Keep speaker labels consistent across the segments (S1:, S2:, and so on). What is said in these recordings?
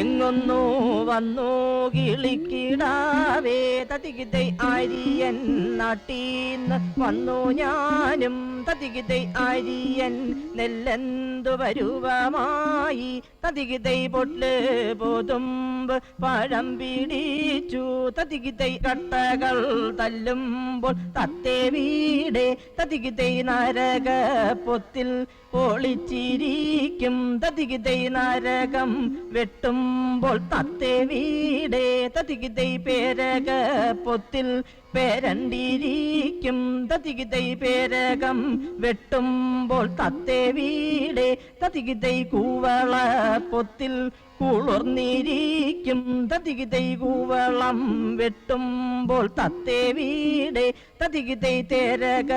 S1: എങ്ങൊന്നു വന്നു കിളിക്കിടാവേ തതികിതൈ ആര്യൻ നാട്ടീന്ന് വന്നു ഞാനും തതികിതൈ ആര്യൻ നെല്ലെന്തു വരുവമായി തതികിതൈ പൊട്ട് പോതുമ്പ് പഴം പിടിച്ചു തതികിതൈ കട്ടകൾ തല്ലുമ്പോൾ തത്തേ വീടേ തതികിതൈ നരക പൊത്തിൽ ഒളിച്ചിരിക്കും തതികിതൈ നരകം വെട്ടുമ്പോൾ തത്തേ വീടേ തതികിതൈ പേരക പൊത്തിൽ പേരണ്ടിരിക്കും തതികിതൈ പേരകം വെട്ടുമ്പോൾ തത്തേ വീടേ തതികിതൈ കൂവള പൊത്തിൽ കുളിർന്നിരിക്കും തതികിതൈ കൂവളം വെട്ടുമ്പോൾ തത്തേ വീടേ തതികിതൈ തേരക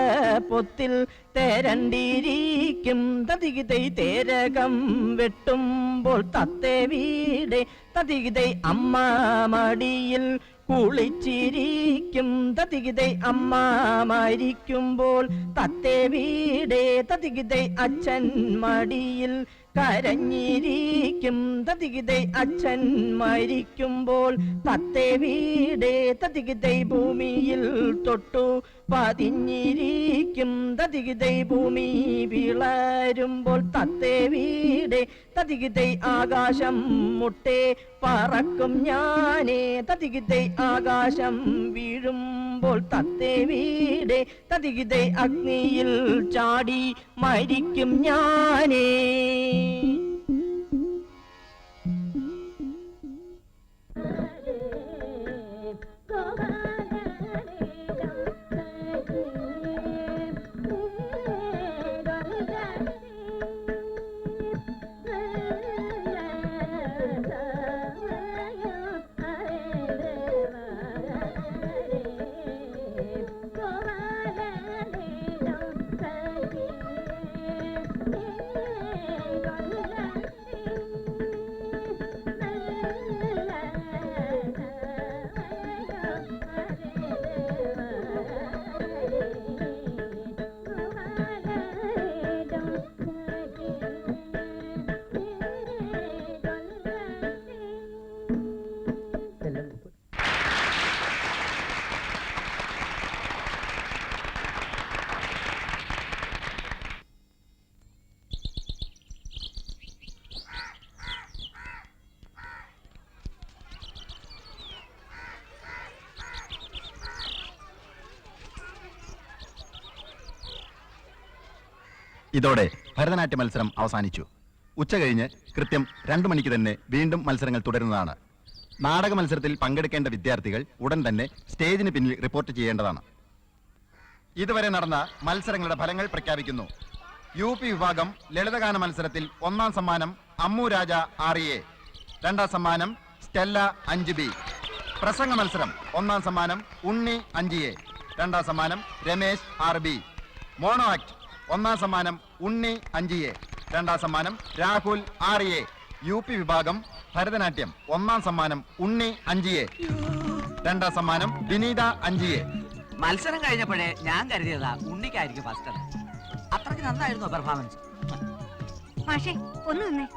S1: പൊത്തിൽ തേരണ്ടിരിക്കും തതികിതൈ തേരകം വെട്ടുമ്പോൾ തത്തേ വീടേ തതികിതൈ അമ്മ മടിയിൽ കുളിച്ചിരിക്കും തതികിതൈ അമ്മ മരിക്കുമ്പോൾ തത്തേ വീടേ തതികിതൈ അച്ഛൻ മടിയിൽ കരഞ്ഞിരിക്കും തതികിതൈ അച്ഛൻ മരിക്കുമ്പോൾ തത്തേ വീടേ തതികിതൈ ഭൂമിയിൽ തൊട്ടു പതിഞ്ഞിരിക്കും തതികിതൈ ഭൂമി വിളരുമ്പോൾ തത്തേ വീടേ തതികിതൈ ആകാശം മുട്ടേ പറക്കും ഞാനേ തതികിതൈ ആകാശം വീഴുമ്പോൾ തത്തേ വീടേ തതികിതൈ അഗ്നിയിൽ ചാടി മരിക്കും ഞാനേ.
S2: ഇതോടെ ഭരതനാട്യ മത്സരം അവസാനിച്ചു. ഉച്ചകഴിഞ്ഞ് കൃത്യം 2 മണിക്ക് തന്നെ വീണ്ടും മത്സരങ്ങൾ തുടരുന്നതാണ്. നാടക മത്സരത്തിൽ പങ്കെടുക്കേണ്ട വിദ്യാർത്ഥികൾ ഉടൻ തന്നെ സ്റ്റേജിന് പിന്നിൽ റിപ്പോർട്ട് ചെയ്യേണ്ടതാണ്. ഇതുവരെ നടന്ന മത്സരങ്ങളുടെ ഫലങ്ങൾ പ്രഖ്യാപിക്കുന്നു. UP വിഭാഗം ലളിതഗാന മത്സരത്തിൽ 1ാം സമ്മാനം അമ്മു രാജ RA, 2ാം സമ്മാനം സ്റ്റെല്ല 5B. പ്രസംഗ മത്സരം 1ാം സമ്മാനം ഉണ്ണി 5A, 2ാം സമ്മാനം രമേശ് RB. മോണോ ആക്ട് 1ാം സമ്മാനം ഉണ്ണി 5A, 2ാം സമ്മാനം രാഹുൽ RA. UP വിഭാഗം ഭരതനാട്യം 1ാം സമ്മാനം ഉണ്ണി 5A, 2ാം സമ്മാനം വിനീത 5A.
S3: മത്സരം കഴിഞ്ഞപ്പോഴേ ഞാൻ കരുതിയതാ ഉണ്ണിക്കായിരിക്കും ഫസ്റ്റ്. അത്രയ്ക്ക് നന്നായിരുന്നു പെർഫോമൻസ്.
S4: മാഷേ ഒന്ന് നിന്നേ.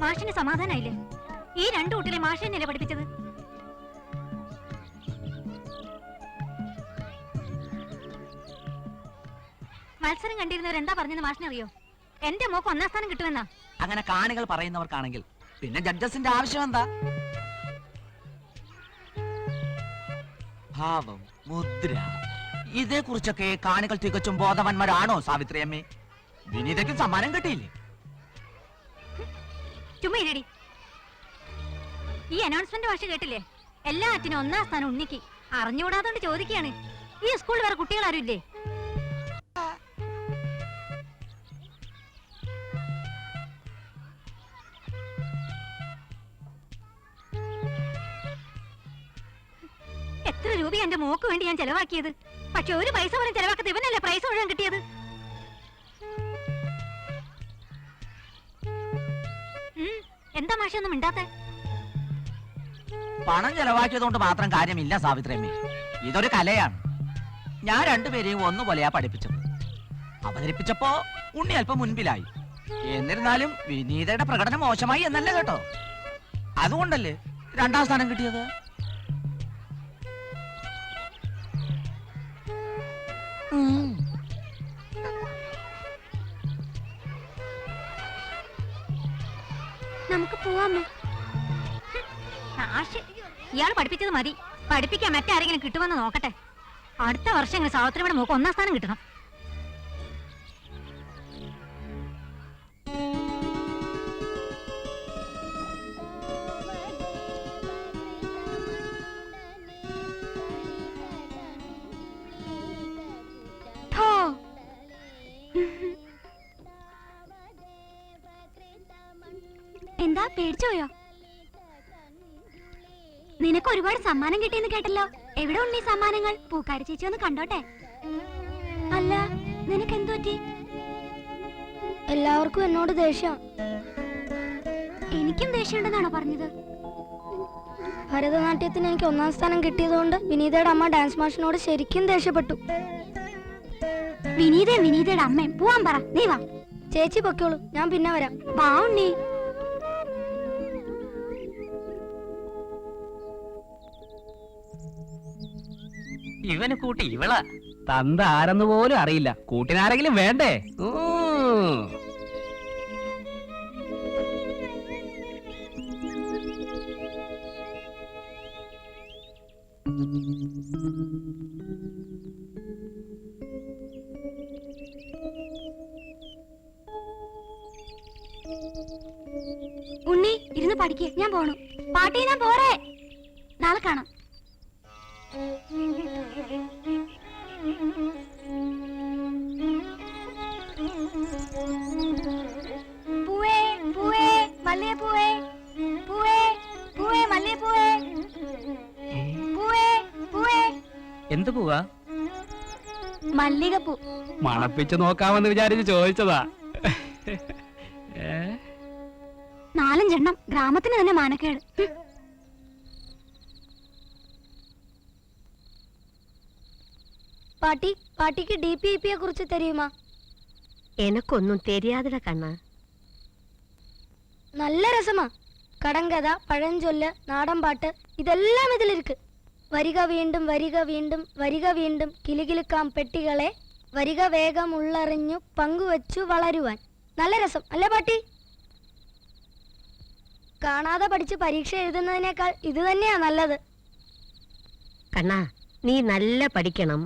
S4: മാഷിന് സമാധാനായില്ലേ? ഈ 2 കുട്ടികളെ മാഷ് തന്നെയല്ലേ പഠിപ്പിച്ചത്? മത്സരം കണ്ടിരുന്നവർ എന്താ പറഞ്ഞെന്ന് മാഷിനറിയോ? എന്റെ മോക്ക് 1ാം സ്ഥാനം കിട്ടുമെന്നാ.
S3: അങ്ങനെ കാണികൾ പറയുന്നവർക്കാണെങ്കിൽ പിന്നെ ജഡ്ജസിന്റെ ആവശ്യം എന്താ? ഭാവം, മുദ്ര, ഇതേ കുറിച്ചൊക്കെ കാണികൾ തികച്ചും ബോധവാന്മാരാണോ സാവിത്രി അമ്മേ? വിനീതയ്ക്കും സമ്മാനം കിട്ടിയില്ലേ?
S4: ചുമ്മാ ഇരടി. ഈ അനൗൺസ്മെന്റ് ഭാഷ കേട്ടില്ലേ? എല്ലാത്തിനും 1ാം സ്ഥാനം ഉണ്ണിക്ക്. അറിഞ്ഞുകൂടാത്തോണ്ട് ചോദിക്കുകയാണ്. ഈ സ്കൂളിൽ വേറെ കുട്ടികൾ ആരും ഇല്ലേ? എത്ര രൂപ എന്റെ മോക്ക് വേണ്ടി ഞാൻ ചെലവാക്കിയത്. പക്ഷെ ഒരു പൈസ പോലും ചെലവാക്കാത്ത ഇവനല്ലേ പ്രൈസ് മുഴുവൻ കിട്ടിയത്. എന്താ മാഷ ഒന്നും മിണ്ടാത്തെ?
S3: പണം ചെലവാക്കിയതുകൊണ്ട് മാത്രം കാര്യമില്ല സാവിത്രി അമ്മേ. ഇതൊരു കലയാണ്. ഞാൻ രണ്ടുപേരെയും ഒന്നുപോലെയാ പഠിപ്പിച്ചത്. അവതരിപ്പിച്ചപ്പോ ഉണ്ണി അല്പം മുൻപിലായി. എന്നിരുന്നാലും വിനീതയുടെ പ്രകടനം മോശമായി എന്നല്ല കേട്ടോ. അതുകൊണ്ടല്ലേ 2ാം സ്ഥാനം കിട്ടിയത്.
S4: നമുക്ക് പോവാമോ? ഇയാൾ പഠിപ്പിച്ചത് മതി. പഠിപ്പിക്കാൻ മറ്റാരെങ്കിലും കിട്ടുമെന്ന് നോക്കട്ടെ. അടുത്ത വർഷം സാവിത്രിയുടെ മോക്ക് 1ാം സ്ഥാനം കിട്ടണം. എന്താ പേടിച്ചോയോ? നിനക്ക് ഒരുപാട് സമ്മാനം കിട്ടിയെന്ന് കേട്ടല്ലോ. എവിടെ ഉണ്ട് ഈ സമ്മാനങ്ങൾ? പൂക്കാരി ചേച്ചി ഒന്ന് കണ്ടോട്ടെ. അല്ല, നിനക്ക് എന്തു പറ്റി?
S5: എല്ലാവർക്കും എന്നോട് ദേഷ്യം.
S4: എനിക്കും ദേഷ്യമുണ്ടെന്നാണോ പറഞ്ഞത്?
S5: ഭരതനാട്യത്തിന് എനിക്ക് 1ാം സ്ഥാനം കിട്ടിയതുകൊണ്ട് വിനീതയുടെ അമ്മ ഡാൻസ് മാഷിനോട് ശരിക്കും ദേഷ്യപ്പെട്ടു.
S4: വിനീതയുടെ അമ്മയും പോവാൻ പറ. നീ വാ.
S5: ചേച്ചി പൊക്കോളൂ, ഞാൻ പിന്നെ വരാം.
S4: വാ ഉണ്ണി.
S6: ഇവന് കൂട്ടി ഇവളാ. തന്ത ആരെന്ന് പോലും അറിയില്ല. കൂട്ടിനാരെങ്കിലും വേണ്ടേ?
S4: ഉണ്ണി ഇരുന്ന് പഠിക്കേ. ഞാൻ പോണു. പാട്ടി ഞാൻ പോരേ. നാളെ കാണാം. പൂവേ പൂവേ മല്ലിയ പൂവേ പൂവേ പൂവേ മല്ലിയ പൂവേ പൂവേ പൂവേ.
S6: എന്ത് പൂവാ?
S4: മല്ലികപ്പൂ.
S6: മണപ്പിച്ച് നോക്കാമെന്ന് വിചാരിച്ച് ചോദിച്ചതാ.
S4: 4 എണ്ണം. ഗ്രാമത്തിന് തന്നെ മാനക്കേട്.
S5: പാട്ടിക്ക് DPIP കുറിച്ച് தெரியுமா?
S7: എനക്കൊന്നും தெரியாதுடா കണ്ണാ.
S5: നല്ല രസമാ. കടങ്കഥ, പഴഞ്ചൊല്ല്, നാടൻ പാട്ട് ഇതെല്ലാം ഇതിലിരിക്ക്. വരിക വീണ്ടും വരിക വീണ്ടും വരിക വീണ്ടും കിലുകിലുക്കാം പെട്ടികളെ വരിക വേഗം ഉള്ളറിഞ്ഞു പങ്കുവച്ചു വളരുവാൻ. നല്ല രസം അല്ലേ പാട്ടി? കാണാതെ പഠിച്ച് പരീക്ഷ എഴുതുന്നതിനേക്കാൾ ഇത് തന്നെയാ നല്ലത്.
S7: കണ്ണാ, നീ നല്ല പഠിക്കണം.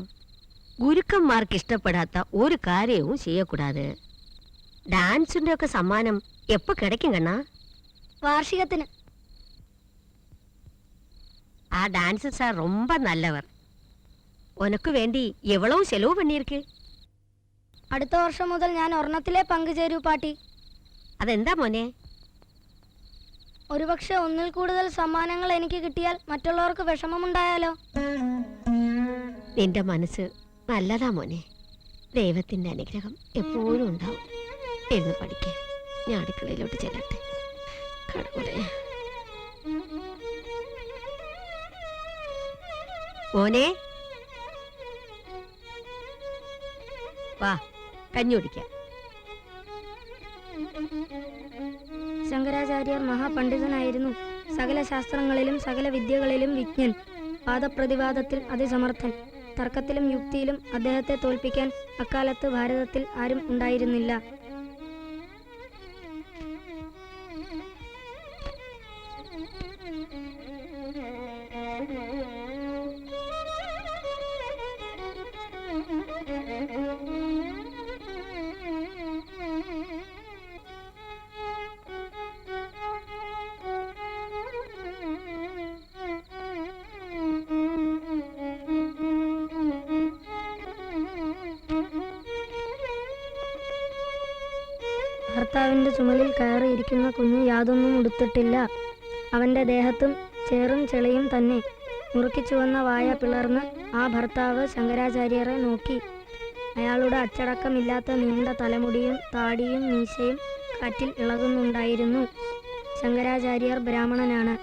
S7: ഗുരുക്കന്മാർക്ക് ഇഷ്ടപ്പെടാത്ത ഒരു കാര്യവും ചെയ്യக்கூடாது. ഡാൻസിന്റെ ഒക്കെ സമ്മാനം എപ്പോ കിടക്കും കണ്ണാ?
S5: വാർഷികത്തിന്.
S7: ആ டான்ஸ் சார் ரொம்ப நல்லவர். உனக்கு வேண்டி எவ்வளவு செலவு பண்ணிருக்கு?
S5: അടുത്ത വർഷം മുതൽ ഞാൻ ഒരെണ്ണത്തിലേ പങ്കുചേരൂ പാട്ടി.
S7: അതെന്താ മോനെ?
S5: ഒരുപക്ഷെ ഒന്നിൽ കൂടുതൽ സമ്മാനങ്ങൾ എനിക്ക് കിട്ടിയാൽ മറ്റുള്ളവർക്ക് വിഷമമുണ്ടായാലോ?
S7: നിന്റെ മനസ്സ് നല്ലതാ മോനെ. ദൈവത്തിന്റെ അനുഗ്രഹം എപ്പോഴും ഉണ്ടാവും. എന്ന് പഠിക്കേ. ഞാൻ അടുക്കളയിലോട്ട് ചെല്ലട്ടെ. കടവുളെ മോനെ, വാ കഞ്ഞി കുടിക്കാം.
S5: ശങ്കരാചാര്യർ മഹാപണ്ഡിതനായിരുന്നു. സകല ശാസ്ത്രങ്ങളിലും സകല വിദ്യകളിലും വിജ്ഞൻ. വാദപ്രതിവാദത്തിൽ അതിസമർത്ഥൻ. തർക്കത്തിലും യുക്തിയിലും അദ്ദേഹത്തെ തോൽപ്പിക്കാൻ അക്കാലത്ത് ഭാരതത്തിൽ ആരും ഉണ്ടായിരുന്നില്ല. ഭർത്താവിന്റെ ചുമലിൽ കയറിയിരിക്കുന്ന കുഞ്ഞ് യാതൊന്നും ഉടുത്തിട്ടില്ല. അവന്റെ ദേഹത്തും ചേറും ചെളിയും തന്നെ. മുറുക്കിച്ചുവന്ന വായ പിളർന്ന് ആ ഭർത്താവ് ശങ്കരാചാര്യരെ നോക്കി. അയാളുടെ അച്ചടക്കമില്ലാത്ത നീണ്ട തലമുടിയും താടിയും മീശയും കാറ്റിൽ ഇളകുന്നുണ്ടായിരുന്നു. ശങ്കരാചാര്യർ ബ്രാഹ്മണനാണ്.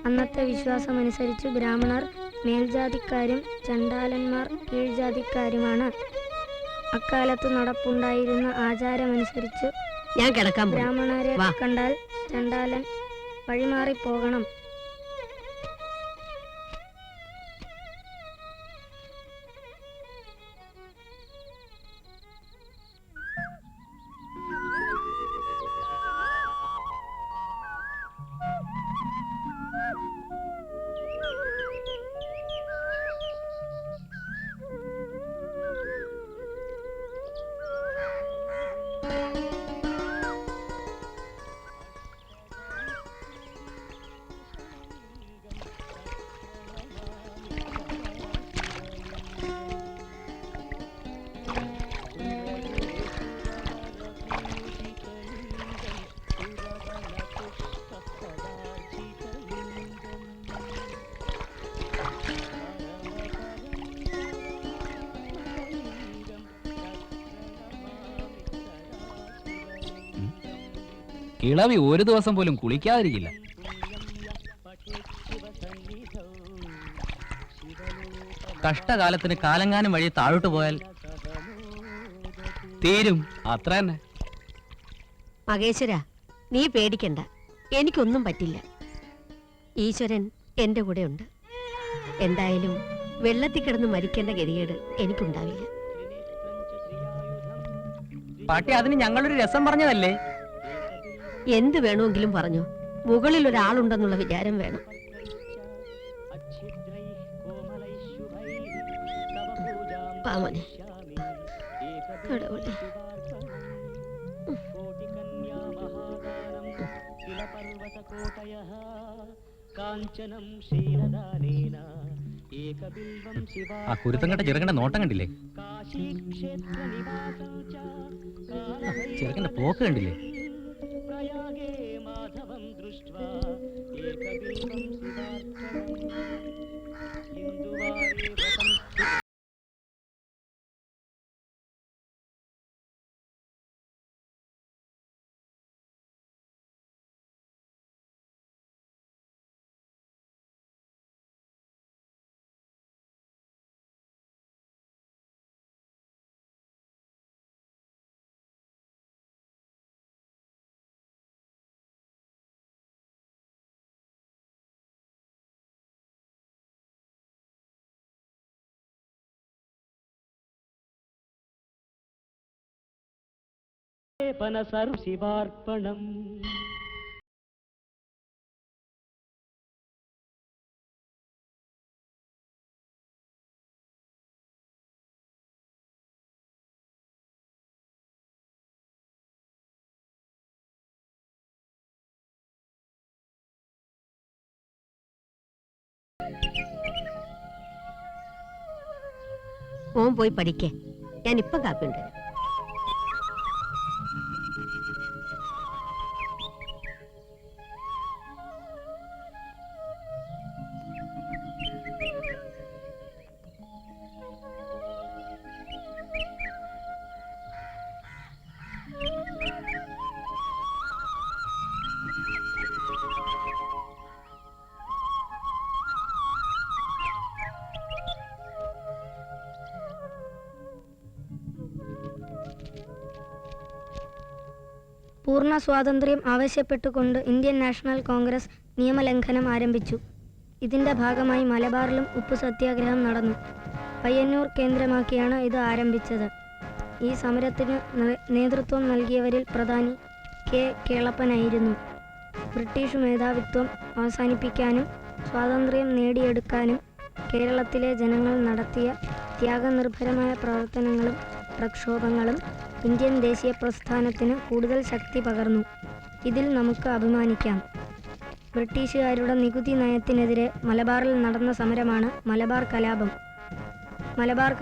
S5: അന്നത്തെ വിശ്വാസമനുസരിച്ച് ബ്രാഹ്മണർ മേൽജാതിക്കാരും ചണ്ടാലന്മാർ കീഴ്ജാതിക്കാരുമാണ്. അക്കാലത്ത് നടപ്പുണ്ടായിരുന്ന ആചാരമനുസരിച്ച്
S7: ഞാൻ കിടക്കാൻ പോയി.
S5: ബ്രാഹ്മണരെ
S7: വാ.
S5: കണ്ടാൽ ചണ്ടാലൻ വഴിമാറി പോകണം.
S6: കിളവി ഒരു ദിവസം പോലും കുളിക്കാതിരിക്കില്ല. കഷ്ടകാലത്തിന് കാലങ്ങാനും വഴി താഴോട്ട് പോയാൽ തീരും, അത്ര തന്നെ.
S7: മകേശ്വര, നീ പേടിക്കണ്ട, എനിക്കൊന്നും പറ്റില്ല. ഈശ്വരൻ എന്റെ കൂടെ ഉണ്ട്. എന്തായാലും വെള്ളത്തിൽ കിടന്ന് മരിക്കേണ്ട ഗതികേട് എനിക്കുണ്ടാവില്ല.
S6: പാട്ടി, അതിന് ഞങ്ങളൊരു രസം പറഞ്ഞതല്ലേ.
S7: എന്ത് വേണമെങ്കിലും പറഞ്ഞു, മുകളിൽ ഒരാളുണ്ടെന്നുള്ള വിചാരം വേണം. പാമോനെ, കടവുളെ.
S6: ആ കുരുത്തം കെട്ട ചെറുക്കന്റെ നോട്ടം കണ്ടില്ലേ? ചെറുക്കന്റെ പോക്ക് കണ്ടില്ലേ?
S8: ശിവാർപ്പണം.
S7: ഓൻ പോയി പഠിക്കേ, ഞാൻ ഇപ്പം കാപ്പിണ്ട്.
S5: പൂർണ്ണ സ്വാതന്ത്ര്യം ആവശ്യപ്പെട്ടുകൊണ്ട് ഇന്ത്യൻ നാഷണൽ കോൺഗ്രസ് നിയമലംഘനം ആരംഭിച്ചു. ഇതിന്റെ ഭാഗമായി മലബാറിലും ഉപ്പു സത്യാഗ്രഹം നടന്നു. പയ്യന്നൂർ കേന്ദ്രമാക്കിയാണ് ഇത് ആരംഭിച്ചത്. ഈ സമരത്തിന് നേതൃത്വം നൽകിയവരിൽ പ്രധാനി കെ കേളപ്പനായിരുന്നു. ബ്രിട്ടീഷ് മേധാവിത്വം അവസാനിപ്പിക്കാനും സ്വാതന്ത്ര്യം നേടിയെടുക്കാനും കേരളത്തിലെ ജനങ്ങൾ നടത്തിയ ത്യാഗനിർഭരമായ പ്രവർത്തനങ്ങളും പ്രക്ഷോഭങ്ങളും ഇന്ത്യൻ ദേശീയ പ്രസ്ഥാനത്തിന് കൂടുതൽ ശക്തി പകർന്നു. ഇതിൽ നമുക്ക് അഭിമാനിക്കാം. ബ്രിട്ടീഷുകാരുടെ നികുതി നയത്തിനെതിരെ മലബാറിൽ നടന്ന സമരമാണ് മലബാർ കലാപം. മലബാർ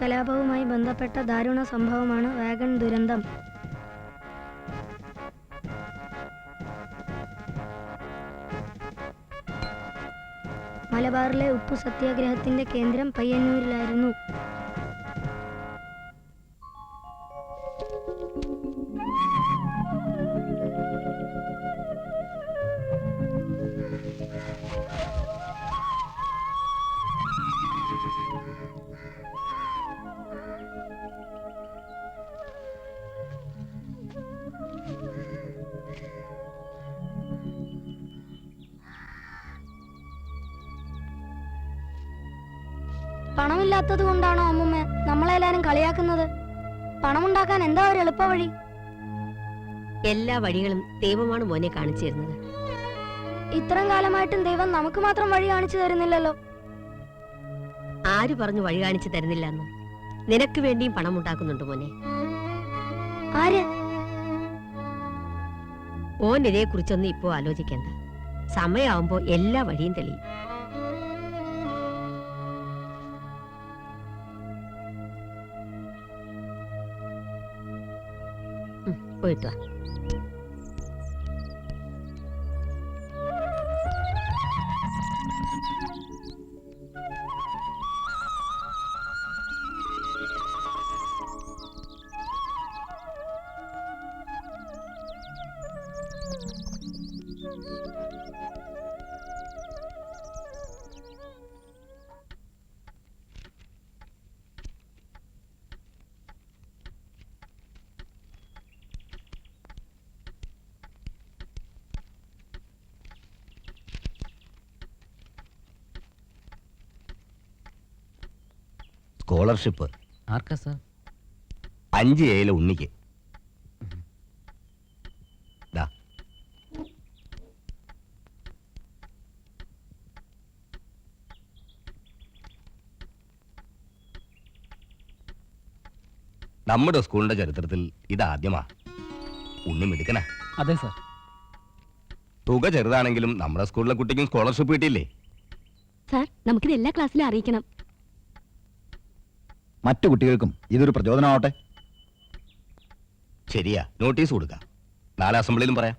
S5: കലാപവുമായി ബന്ധപ്പെട്ട ദാരുണ സംഭവമാണ് വാഗൺ ദുരന്തം. മലബാറിലെ ഉപ്പു സത്യാഗ്രഹത്തിന്റെ കേന്ദ്രം പയ്യന്നൂരിലായിരുന്നു. പണമില്ലാത്തത് കൊണ്ടാണോ അമ്മുമ്മ നമ്മളെല്ലാരും കളിയാക്കുന്നത്? പണമുണ്ടാക്കാൻ എന്താ ഒരു എളുപ്പ വഴി?
S7: എല്ലാ വഴികളും ദൈവമാണ് മോനെ കാണിച്ചു തരുന്നത്.
S5: ഇത്രയും കാലമായിട്ടും ദൈവം നമുക്ക് മാത്രം വഴി കാണിച്ചു തരുന്നില്ലല്ലോ.
S7: ആര് പറഞ്ഞു വഴി കാണിച്ചു തരുന്നില്ലെന്ന്? നിനക്ക് വേണ്ടിയും പണം ഉണ്ടാക്കുന്നുണ്ട് മോനെ.
S5: ആര്?
S7: ഓൻ ഇതേ കുറിച്ചൊന്നും ഇപ്പോ ആലോചിക്കണ്ട. സമയാവുമ്പോ എല്ലാ വഴിയും തെളിയും. പോയിട്ട് വാ.
S9: സ്കോളർഷിപ്പ്
S6: ആർക്കാ സാർ?
S9: 5A ഉണ്ണിക്ക്. ദാ. നമ്മുടെ സ്കൂളിന്റെ ചരിത്രത്തിൽ ഇതാദ്യമാ. ഉണ്ണി മിടുക്കനാ.
S6: അതെ സാർ.
S9: തുക ചെറുതാണെങ്കിലും നമ്മുടെ സ്കൂളിലെ കുട്ടിക്കും സ്കോളർഷിപ്പ് കിട്ടിയില്ലേ?
S7: സാർ, നമുക്കിത് എല്ലാ ക്ലാസ്സിലും അറിയിക്കണം.
S2: മറ്റു കുട്ടികൾക്കും ഇതൊരു പ്രചോദനമാവട്ടെ.
S9: ശരിയാ, നോട്ടീസ് കൊടുക്കാം. നാളെ അസംബ്ലിയിലും പറയാം.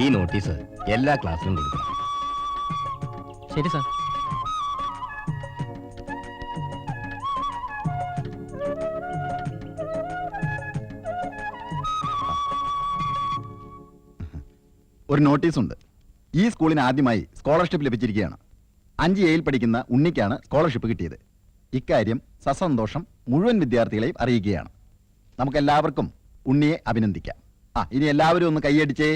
S9: ഈ നോട്ടീസ് എല്ലാ ക്ലാസ്സിലും കൊടുക്കണം.
S6: ശരി സാർ.
S2: ഒരു നോട്ടീസുണ്ട്. ഈ സ്കൂളിന് ആദ്യമായി സ്കോളർഷിപ്പ് ലഭിച്ചിരിക്കുകയാണ്. 5Aയിൽ പഠിക്കുന്ന ഉണ്ണിക്കാണ് സ്കോളർഷിപ്പ് കിട്ടിയത്. ഇക്കാര്യം സസന്തോഷം മുഴുവൻ വിദ്യാർത്ഥികളെയും അറിയിക്കുകയാണ്. നമുക്കെല്ലാവർക്കും ഉണ്ണിയെ അഭിനന്ദിക്കാം. ഇനി എല്ലാവരും ഒന്ന് കൈയടിച്ചേ.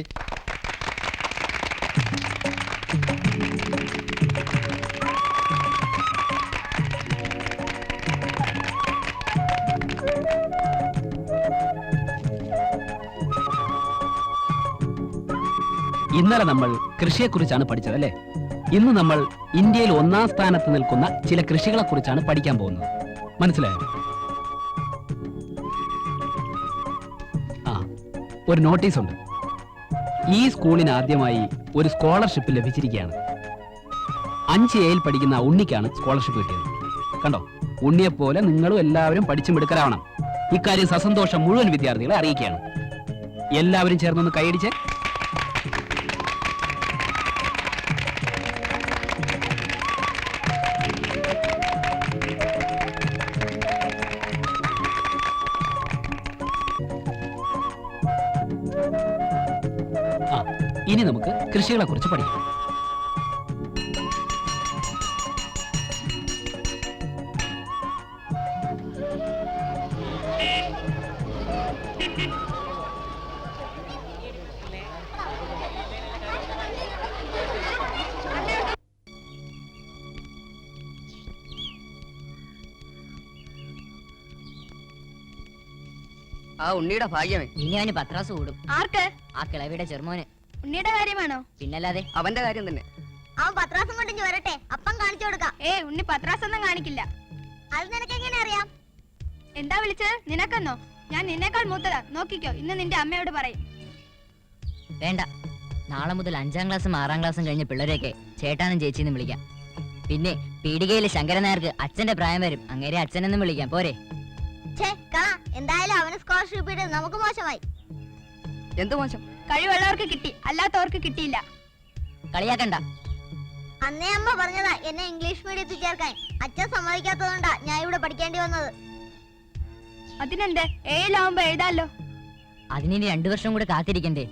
S6: ഇന്നലെ നമ്മൾ കൃഷിയെക്കുറിച്ചാണ് പഠിച്ചത് അല്ലേ? ഇന്ന് നമ്മൾ ഇന്ത്യയിൽ 1ാം സ്ഥാനത്ത് നിൽക്കുന്ന ചില കൃഷികളെ കുറിച്ചാണ് പഠിക്കാൻ പോകുന്നത്. മനസ്സിലായോ? ഒരു നോട്ടീസ് ഉണ്ട്. ഈ സ്കൂളിന് ആദ്യമായി ഒരു സ്കോളർഷിപ്പ് ലഭിച്ചിരിക്കുകയാണ്. 5Aയിൽ പഠിക്കുന്ന ഉണ്ണിക്കാണ് സ്കോളർഷിപ്പ് കിട്ടിയത്. കണ്ടോ? ഉണ്ണിയെപ്പോലെ നിങ്ങളും എല്ലാവരും പഠിച്ചു മിടുക്കരാവണം. ഇക്കാര്യം സസന്തോഷം മുഴുവൻ വിദ്യാർത്ഥികളെ അറിയിക്കുകയാണ്. എല്ലാവരും ചേർന്നൊന്ന് കൈയടിച്ച്. ഇനി നമുക്ക് കൃഷികളെ കുറിച്ച് പഠിക്കാം.
S10: ആ ഉണ്ണിയുടെ ഭാഗ്യമേ.
S4: ഇനി അവന് പത്രാസ് കൂടും.
S10: ആർക്ക്?
S4: ആ കിളവിയുടെ ചെറുമോന്.
S10: ഉണ്ണിയുടെ കാര്യമാണോ?
S4: പിന്നല്ലാതെ.
S10: അവന്റെ കാര്യം തന്നെ.
S5: അവൻ പത്രാസം കൊണ്ട് വരട്ടെ, അപ്പം കാണിച്ചു കൊടുക്കാം.
S10: ഉണ്ണി പത്രാസൊന്നും കാണിക്കില്ല.
S5: അത് നിനക്ക് എങ്ങനെ അറിയാം?
S10: എന്താ വിളിച്ചത്? നിനക്കെന്നോ? ഞാൻ നിന്നേക്കാൾ മൂത്തതാ. നോക്കിക്കോ, ഇന്ന് നിന്റെ അമ്മയോട് പറയും.
S4: വേണ്ട, നാളെ മുതൽ 5ാം ക്ലാസ്സും 6ാം ക്ലാസ്സും കഴിഞ്ഞ പിള്ളേരെയൊക്കെ ചേട്ടാനും ചേച്ചിന്നും വിളിക്കാം. പിന്നെ പീടികയിലെ ശങ്കരൻ നായർക്ക് അച്ഛന്റെ പ്രായം വരും. അങ്ങേരെ അച്ഛനെന്നും വിളിക്കാം. പോരെ?
S5: എന്തായാലും അവന് സ്കോളർഷിപ്പ് കിട്ടിയത് നമുക്ക് മോശമായി.
S10: എന്ത് മോശം? കഴിവുള്ളവർക്ക് കിട്ടി, അല്ലാത്തവർക്ക് കിട്ടിയില്ല.
S4: കളിയാക്കണ്ട.
S5: അന്നേ അമ്മ പറഞ്ഞതാ എന്നെ ഇംഗ്ലീഷ് മീഡിയത്തിൽ ചേർക്കാൻ. അച്ഛൻ സമ്മതിക്കാത്തതുകൊണ്ടാ ഞാൻ ഇവിടെ പഠിക്കേണ്ടി വന്നത്.
S10: അതിനെന്ത്? 7ആവുമ്പോ എഴുതാലോ.
S4: അതിനി 2 വർഷം കൂടെ കാത്തിരിക്കണ്ടേ?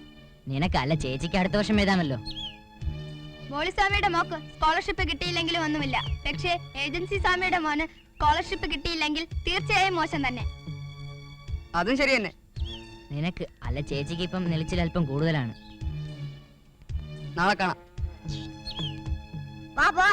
S4: നിനക്കല്ല, ചേച്ചിക്ക് അടുത്ത വർഷം എഴുതാമല്ലോ.
S10: മോളിസ്വാമിയുടെ മോക്ക് സ്കോളർഷിപ്പ് കിട്ടിയില്ലെങ്കിലും ഒന്നുമില്ല. പക്ഷേ ഏജൻസി സ്വാമിയുടെ മോന് സ്കോളർഷിപ്പ് കിട്ടിയില്ലെങ്കിൽ തീർച്ചയായും മോശം തന്നെ.
S11: അതും ശരി തന്നെ.
S4: നിനക്ക് അല്ല, ചേച്ചിക്ക് ഇപ്പം നെളിച്ചിൽ അല്പം കൂടുതലാണ്.
S3: നാളെ കാണാം.
S10: വാ പോ.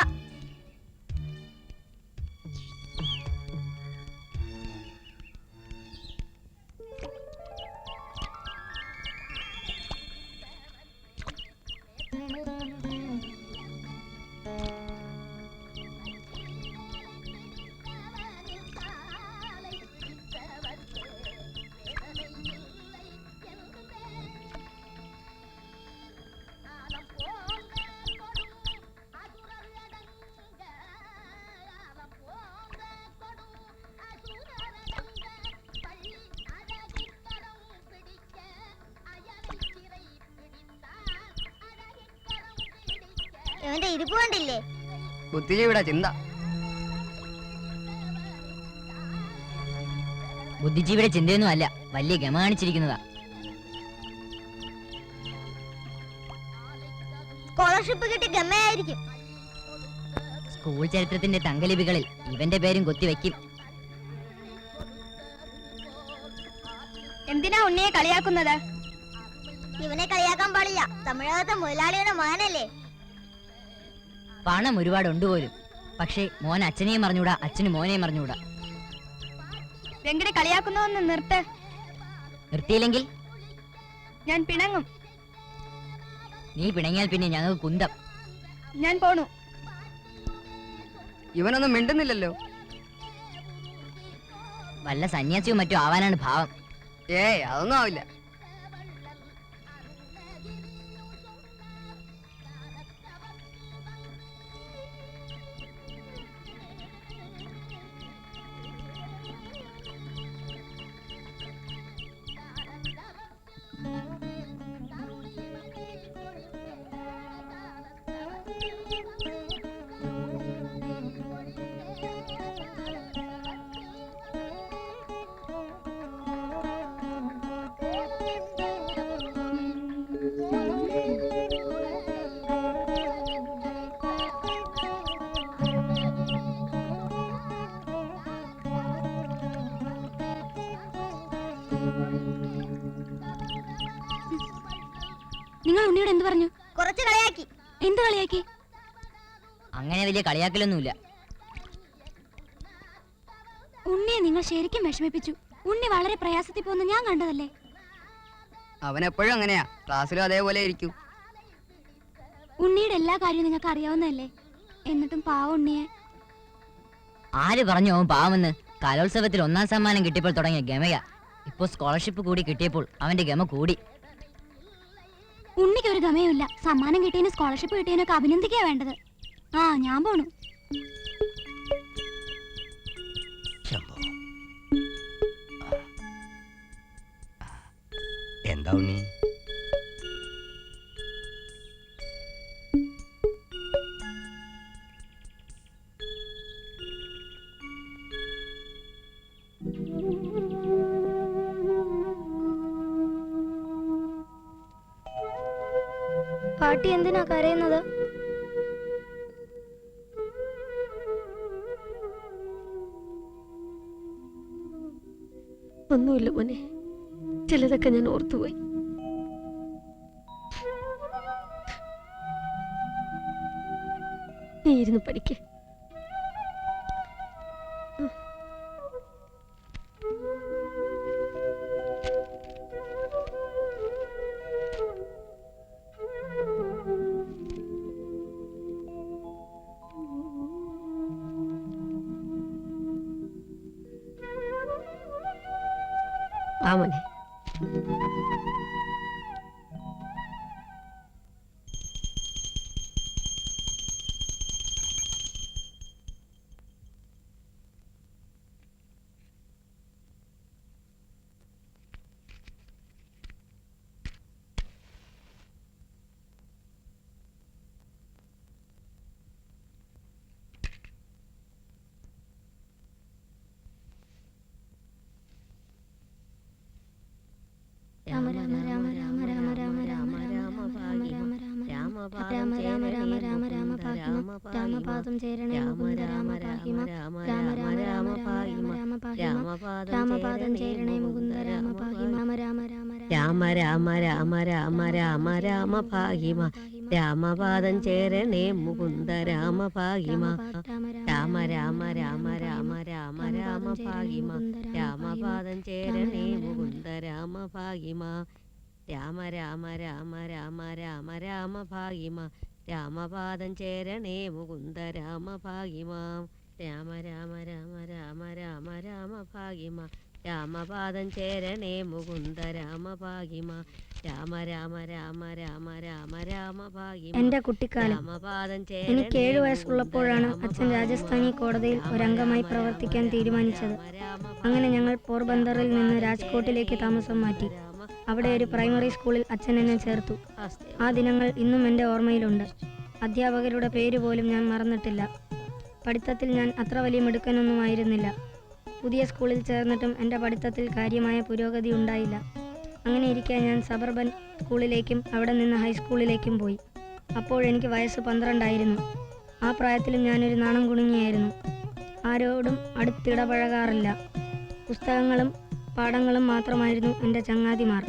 S5: ഇവന്റെ ഇരിപ്പ് കണ്ടില്ലേ?
S3: ബുദ്ധിജീവിയുടെ ചിന്ത.
S4: ബുദ്ധിജീവിയുടെ ചിന്തയൊന്നും അല്ല, വലിയ ഗമ കാണിച്ചിരിക്കുന്നതാ.
S5: സ്കോളർഷിപ്പ് കിട്ടി ഗമയായിരിക്കും.
S4: സ്കൂൾ ചരിത്രത്തിന്റെ തങ്കലിപികളിൽ ഇവന്റെ പേരും കൊത്തിവെക്കും.
S10: എന്തിനാ ഉണ്ണിയെ കളിയാക്കുന്നത്?
S5: ഇവനെ കളിയാക്കാൻ പാടില്ല. തമിഴകത്തെ മുതലാളിയുടെ മകനല്ലേ?
S4: പണം ഒരുപാടുണ്ട് പോലും. പക്ഷേ മോൻ അച്ഛനെയും അറിഞ്ഞൂടാ, അച്ഛന് മോനെയും അറിഞ്ഞൂടാ.
S10: വെങ്കടെ കളിയാക്കുന്നതൊന്ന് നിർത്ത്.
S4: നിർത്തിയില്ലെങ്കിൽ
S10: ഞാൻ പിണങ്ങും.
S4: നീ പിണങ്ങിയാൽ പിന്നെ ഞങ്ങൾക്ക് കുന്തം.
S10: ഞാൻ പോണു.
S3: ഇവനൊന്നും മിണ്ടുന്നില്ലല്ലോ.
S4: വല്ല സന്യാസിയും മറ്റോ ആവാനാണ് ഭാവം.
S3: ഏയ് അതൊന്നും ആവില്ല.
S5: നിങ്ങൾ ഉണ്ണിയോട് എന്ത് പറഞ്ഞു? കുറച്ച് കളിയാക്കി. എന്ത് കളിയാക്കി?
S4: അങ്ങനെ വലിയ കളിയാക്കലൊന്നുമില്ല.
S5: ഉണ്ണിയെ നിങ്ങൾ ശരിക്കും വിഷമിപ്പിച്ചു. ഉണ്ണി വളരെ പ്രയാസത്തിൽ പോകുന്ന ഞാൻ കണ്ടതല്ലേ.
S3: അവൻ എപ്പോഴും അങ്ങനെയാ, ക്ലാസ്സിലും അതേപോലെ ഇരിക്കും.
S5: ഉണ്ണിയുടെ എല്ലാ കാര്യവും നിങ്ങൾക്ക് അറിയാവുന്നതല്ലേ. എന്നിട്ടും പാവ ഉണ്ണിയെ.
S4: ആര് പറഞ്ഞു അവൻ പാവമെന്ന്? കലോത്സവത്തിൽ 1ാം സമ്മാനം കിട്ടിയപ്പോൾ തുടങ്ങിയ ഗമയാ. ഇപ്പൊ സ്കോളർഷിപ്പ് കൂടി കിട്ടിയപ്പോൾ അവന്റെ ഗമ കൂടി.
S5: ഉണ്ണിക്ക് ഒരു ഗമയുമില്ല. സമ്മാനം കിട്ടിയതിന് സ്കോളർഷിപ്പ് കിട്ടിയതിനൊക്കെ അഭിനന്ദിക്കാ വേണ്ടത്. ആ ഞാൻ പോണു.
S9: എന്താ ഉണ്ണി?
S5: പാട്ടി എന്തിനാ കരയുന്നത്?
S7: ഒന്നുമില്ല മോനെ, ചിലതൊക്കെ ഞാൻ ഓർത്തുപോയി. നീ ഇരുന്ന് പഠിക്കേ. ആ മോനെ.
S5: രാമ രാമ രാമ രാമ രാമ രാമ രാമ രാമ രാമ രാമ രാമ രാമ രാമ രാമ പാഹിമ രാമപാദം ചേരണേ മുകുന്ദ രാമ പാഹിമ രാമ രാമ രാമ രാമ രാമ രാമ പാഹിമ രാമപാദം ചേരണേ മുകുന്ദ രാമ പാഹിമ രാമ രാമ രാമ
S7: രാമ രാമ രാമ രാമ രാമ രാമ ഭാഗിമ രാമപാദം ചേരണേ മുകുന്ദ രാമ ഭാഗിമ രാമ രാമ രാമ രാമ രാമ രാമ ഭാഗിമ രാമപാദം ചേരണേ മുകുന്ദ രാമ ഭാഗിമ രാമ രാമ രാമ രാമ രാമ രാമ ഭാഗിമ രാമപാദം ചേരണേ മുകുന്ദ രാമ ഭാഗിമ രാമ രാമ രാമ രാമ രാമ രാമ ഭാഗിമ രാമപാദം ചേരണേ മുകുന്ദ രാമ ഭാഗിമ രാമ രാമ രാമ രാമ രാമ രാമ ഭാഗിമ
S5: എന്റെ കുട്ടിക്കാലം.
S7: രാമപാദം
S5: എനിക്ക് 7 വയസ്സുള്ളപ്പോഴാണ് അച്ഛൻ രാജസ്ഥാനി കോടതിയിൽ ഒരംഗമായി പ്രവർത്തിക്കാൻ തീരുമാനിച്ചത്. അങ്ങനെ ഞങ്ങൾ പോർബന്തറിൽ നിന്ന് രാജ്കോട്ടിലേക്ക് താമസം മാറ്റി. അവിടെ ഒരു പ്രൈമറി സ്കൂളിൽ അച്ഛൻ എന്നെ ചേർത്തു. ആ ദിനങ്ങൾ ഇന്നും എൻ്റെ ഓർമ്മയിലുണ്ട്. അധ്യാപകരുടെ പേര് പോലും ഞാൻ മറന്നിട്ടില്ല. പഠിത്തത്തിൽ ഞാൻ അത്ര വലിയ മിടുക്കനൊന്നുമായിരുന്നില്ല. പുതിയ സ്കൂളിൽ ചേർന്നിട്ടും എൻ്റെ പഠിത്തത്തിൽ കാര്യമായ പുരോഗതി ഉണ്ടായില്ല. അങ്ങനെ ഇരിക്കെ ഞാൻ സബർബൻ സ്കൂളിലേക്കും അവിടെ നിന്ന് ഹൈസ്കൂളിലേക്കും പോയി. അപ്പോഴെനിക്ക് വയസ്സ് 12 ആയിരുന്നു. ആ പ്രായത്തിലും ഞാനൊരു നാണം കുണുങ്ങിയായിരുന്നു. ആരോടും അടുത്തിടപഴകാറില്ല. പുസ്തകങ്ങളും പാഠങ്ങളും മാത്രമായിരുന്നു എൻ്റെ ചങ്ങാതിമാർ.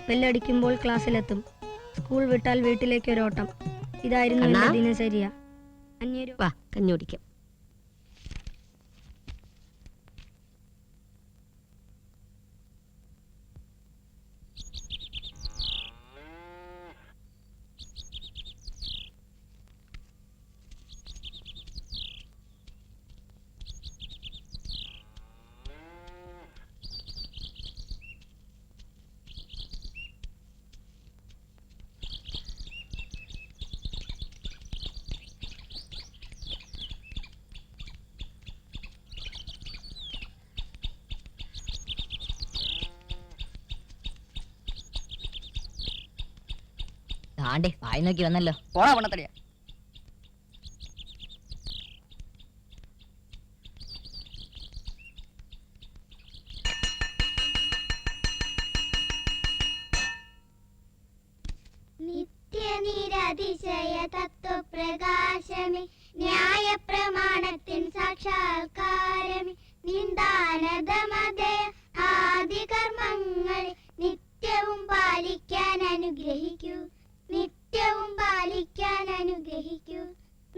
S5: ബെല്ലടിക്കുമ്പോൾ ക്ലാസ്സിലെത്തും. സ്കൂൾ വിട്ടാൽ വീട്ടിലേക്കൊരോട്ടം. ഇതായിരുന്നു എൻ്റെ ദിനചര്യ.
S7: വാ കഞ്ഞുടിക്കാം.
S4: ആണ്ടേ വായി നോക്കി വന്നല്ലോ.
S1: പോടാ പണത്തടിയാ.
S10: നിത്യനിരതിശയ തത്വപ്രകാശമേ ന്യായ പ്രമാണത്തിൻ സാക്ഷാത്കാരമേ നിന്ദാനദമദയ ആദി കർമ്മങ്ങളെ നിത്യവും പാലിക്കാൻ അനുഗ്രഹിക്കൂ. നിത്യവും പാലിക്കാൻ അനുഗ്രഹിക്കൂ.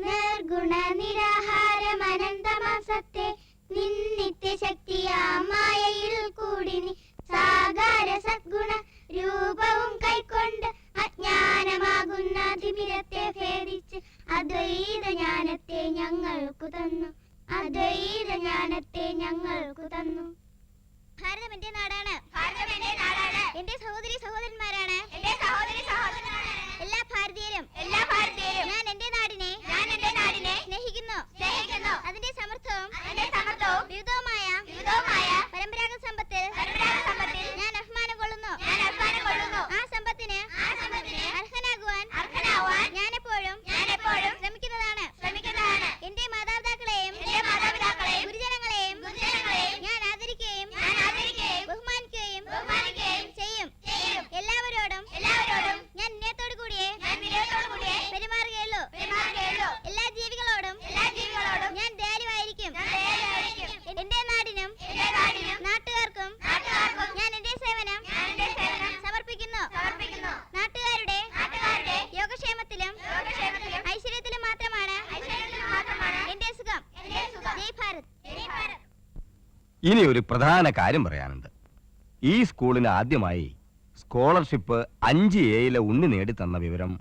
S10: നിർഗുണ നിരാഹാരമനന്തമാസത്തെ നിന്നിത്യശക്തിയാ മായയിൽ കൂടി നീ സാകാര സദ്ഗുണ രൂപവും കൈക്കൊണ്ട് അജ്ഞാനമാകുന്ന തിമിരത്തെ ഭേദിച്ച് അദ്വൈത ജ്ഞാനത്തെ ഞങ്ങൾക്കു തന്നു. അദ്വൈത ജ്ഞാനത്തെ ഞങ്ങൾക്കു തന്നു. ഭാരതം എന്റെ നാടാണ്. ഭാരതം എന്റെ നാടാണ്. എന്റെ സഹോദരി സഹോദരന്മാരാണ്. എന്റെ സഹോദരി സഹോദരന്മാരാണ്. എല്ലാ ഭാരതീയരും ഞാൻ എന്റെ നാടിനെ സ്നേഹിക്കുന്നു. അതിന്റെ സമർത്ഥവും വിവിധവുമായ പരമ്പരാഗത സമ്പത്തിൽ ഞാൻ അഭിമാനം കൊള്ളുന്നു. ആ സമ്പത്തിന് അർഹനാകുവാൻ ഞാൻ എപ്പോഴും ശ്രമിക്കുന്നതാണ്. എന്റെ മാതാപിതാക്കളെയും ഗുരുജനങ്ങളെയും ഞാൻ ആദരിക്കുകയും ബഹുമാനിക്കുകയും ചെയ്യും. എല്ലാവരോടും ഞാൻ വിനയത്തോടു കൂടിയേ പെരുമാറുകയുള്ളൂ. എല്ലാ ജീവികളോടും ഞാൻ ദയാലുവായിരിക്കും. എന്റെ നാടിനും നാട്ടുകാർക്കും ഞാൻ എന്റെ സേവനം സമർപ്പിക്കുന്നു. നാട്ടുകാരുടെ യോഗക്ഷേമത്തിലും ഐശ്വര്യത്തിലും മാത്രമാണ് എന്റെ സുഖം. ജയ് ഭാരത്.
S9: ഇനി ഒരു പ്രധാന കാര്യം പറയാനുണ്ട്. ഈ സ്കൂളിന് ആദ്യമായി സ്കോളർഷിപ്പ് 5A ഉണ്ണി നേടിത്തന്ന വിവരം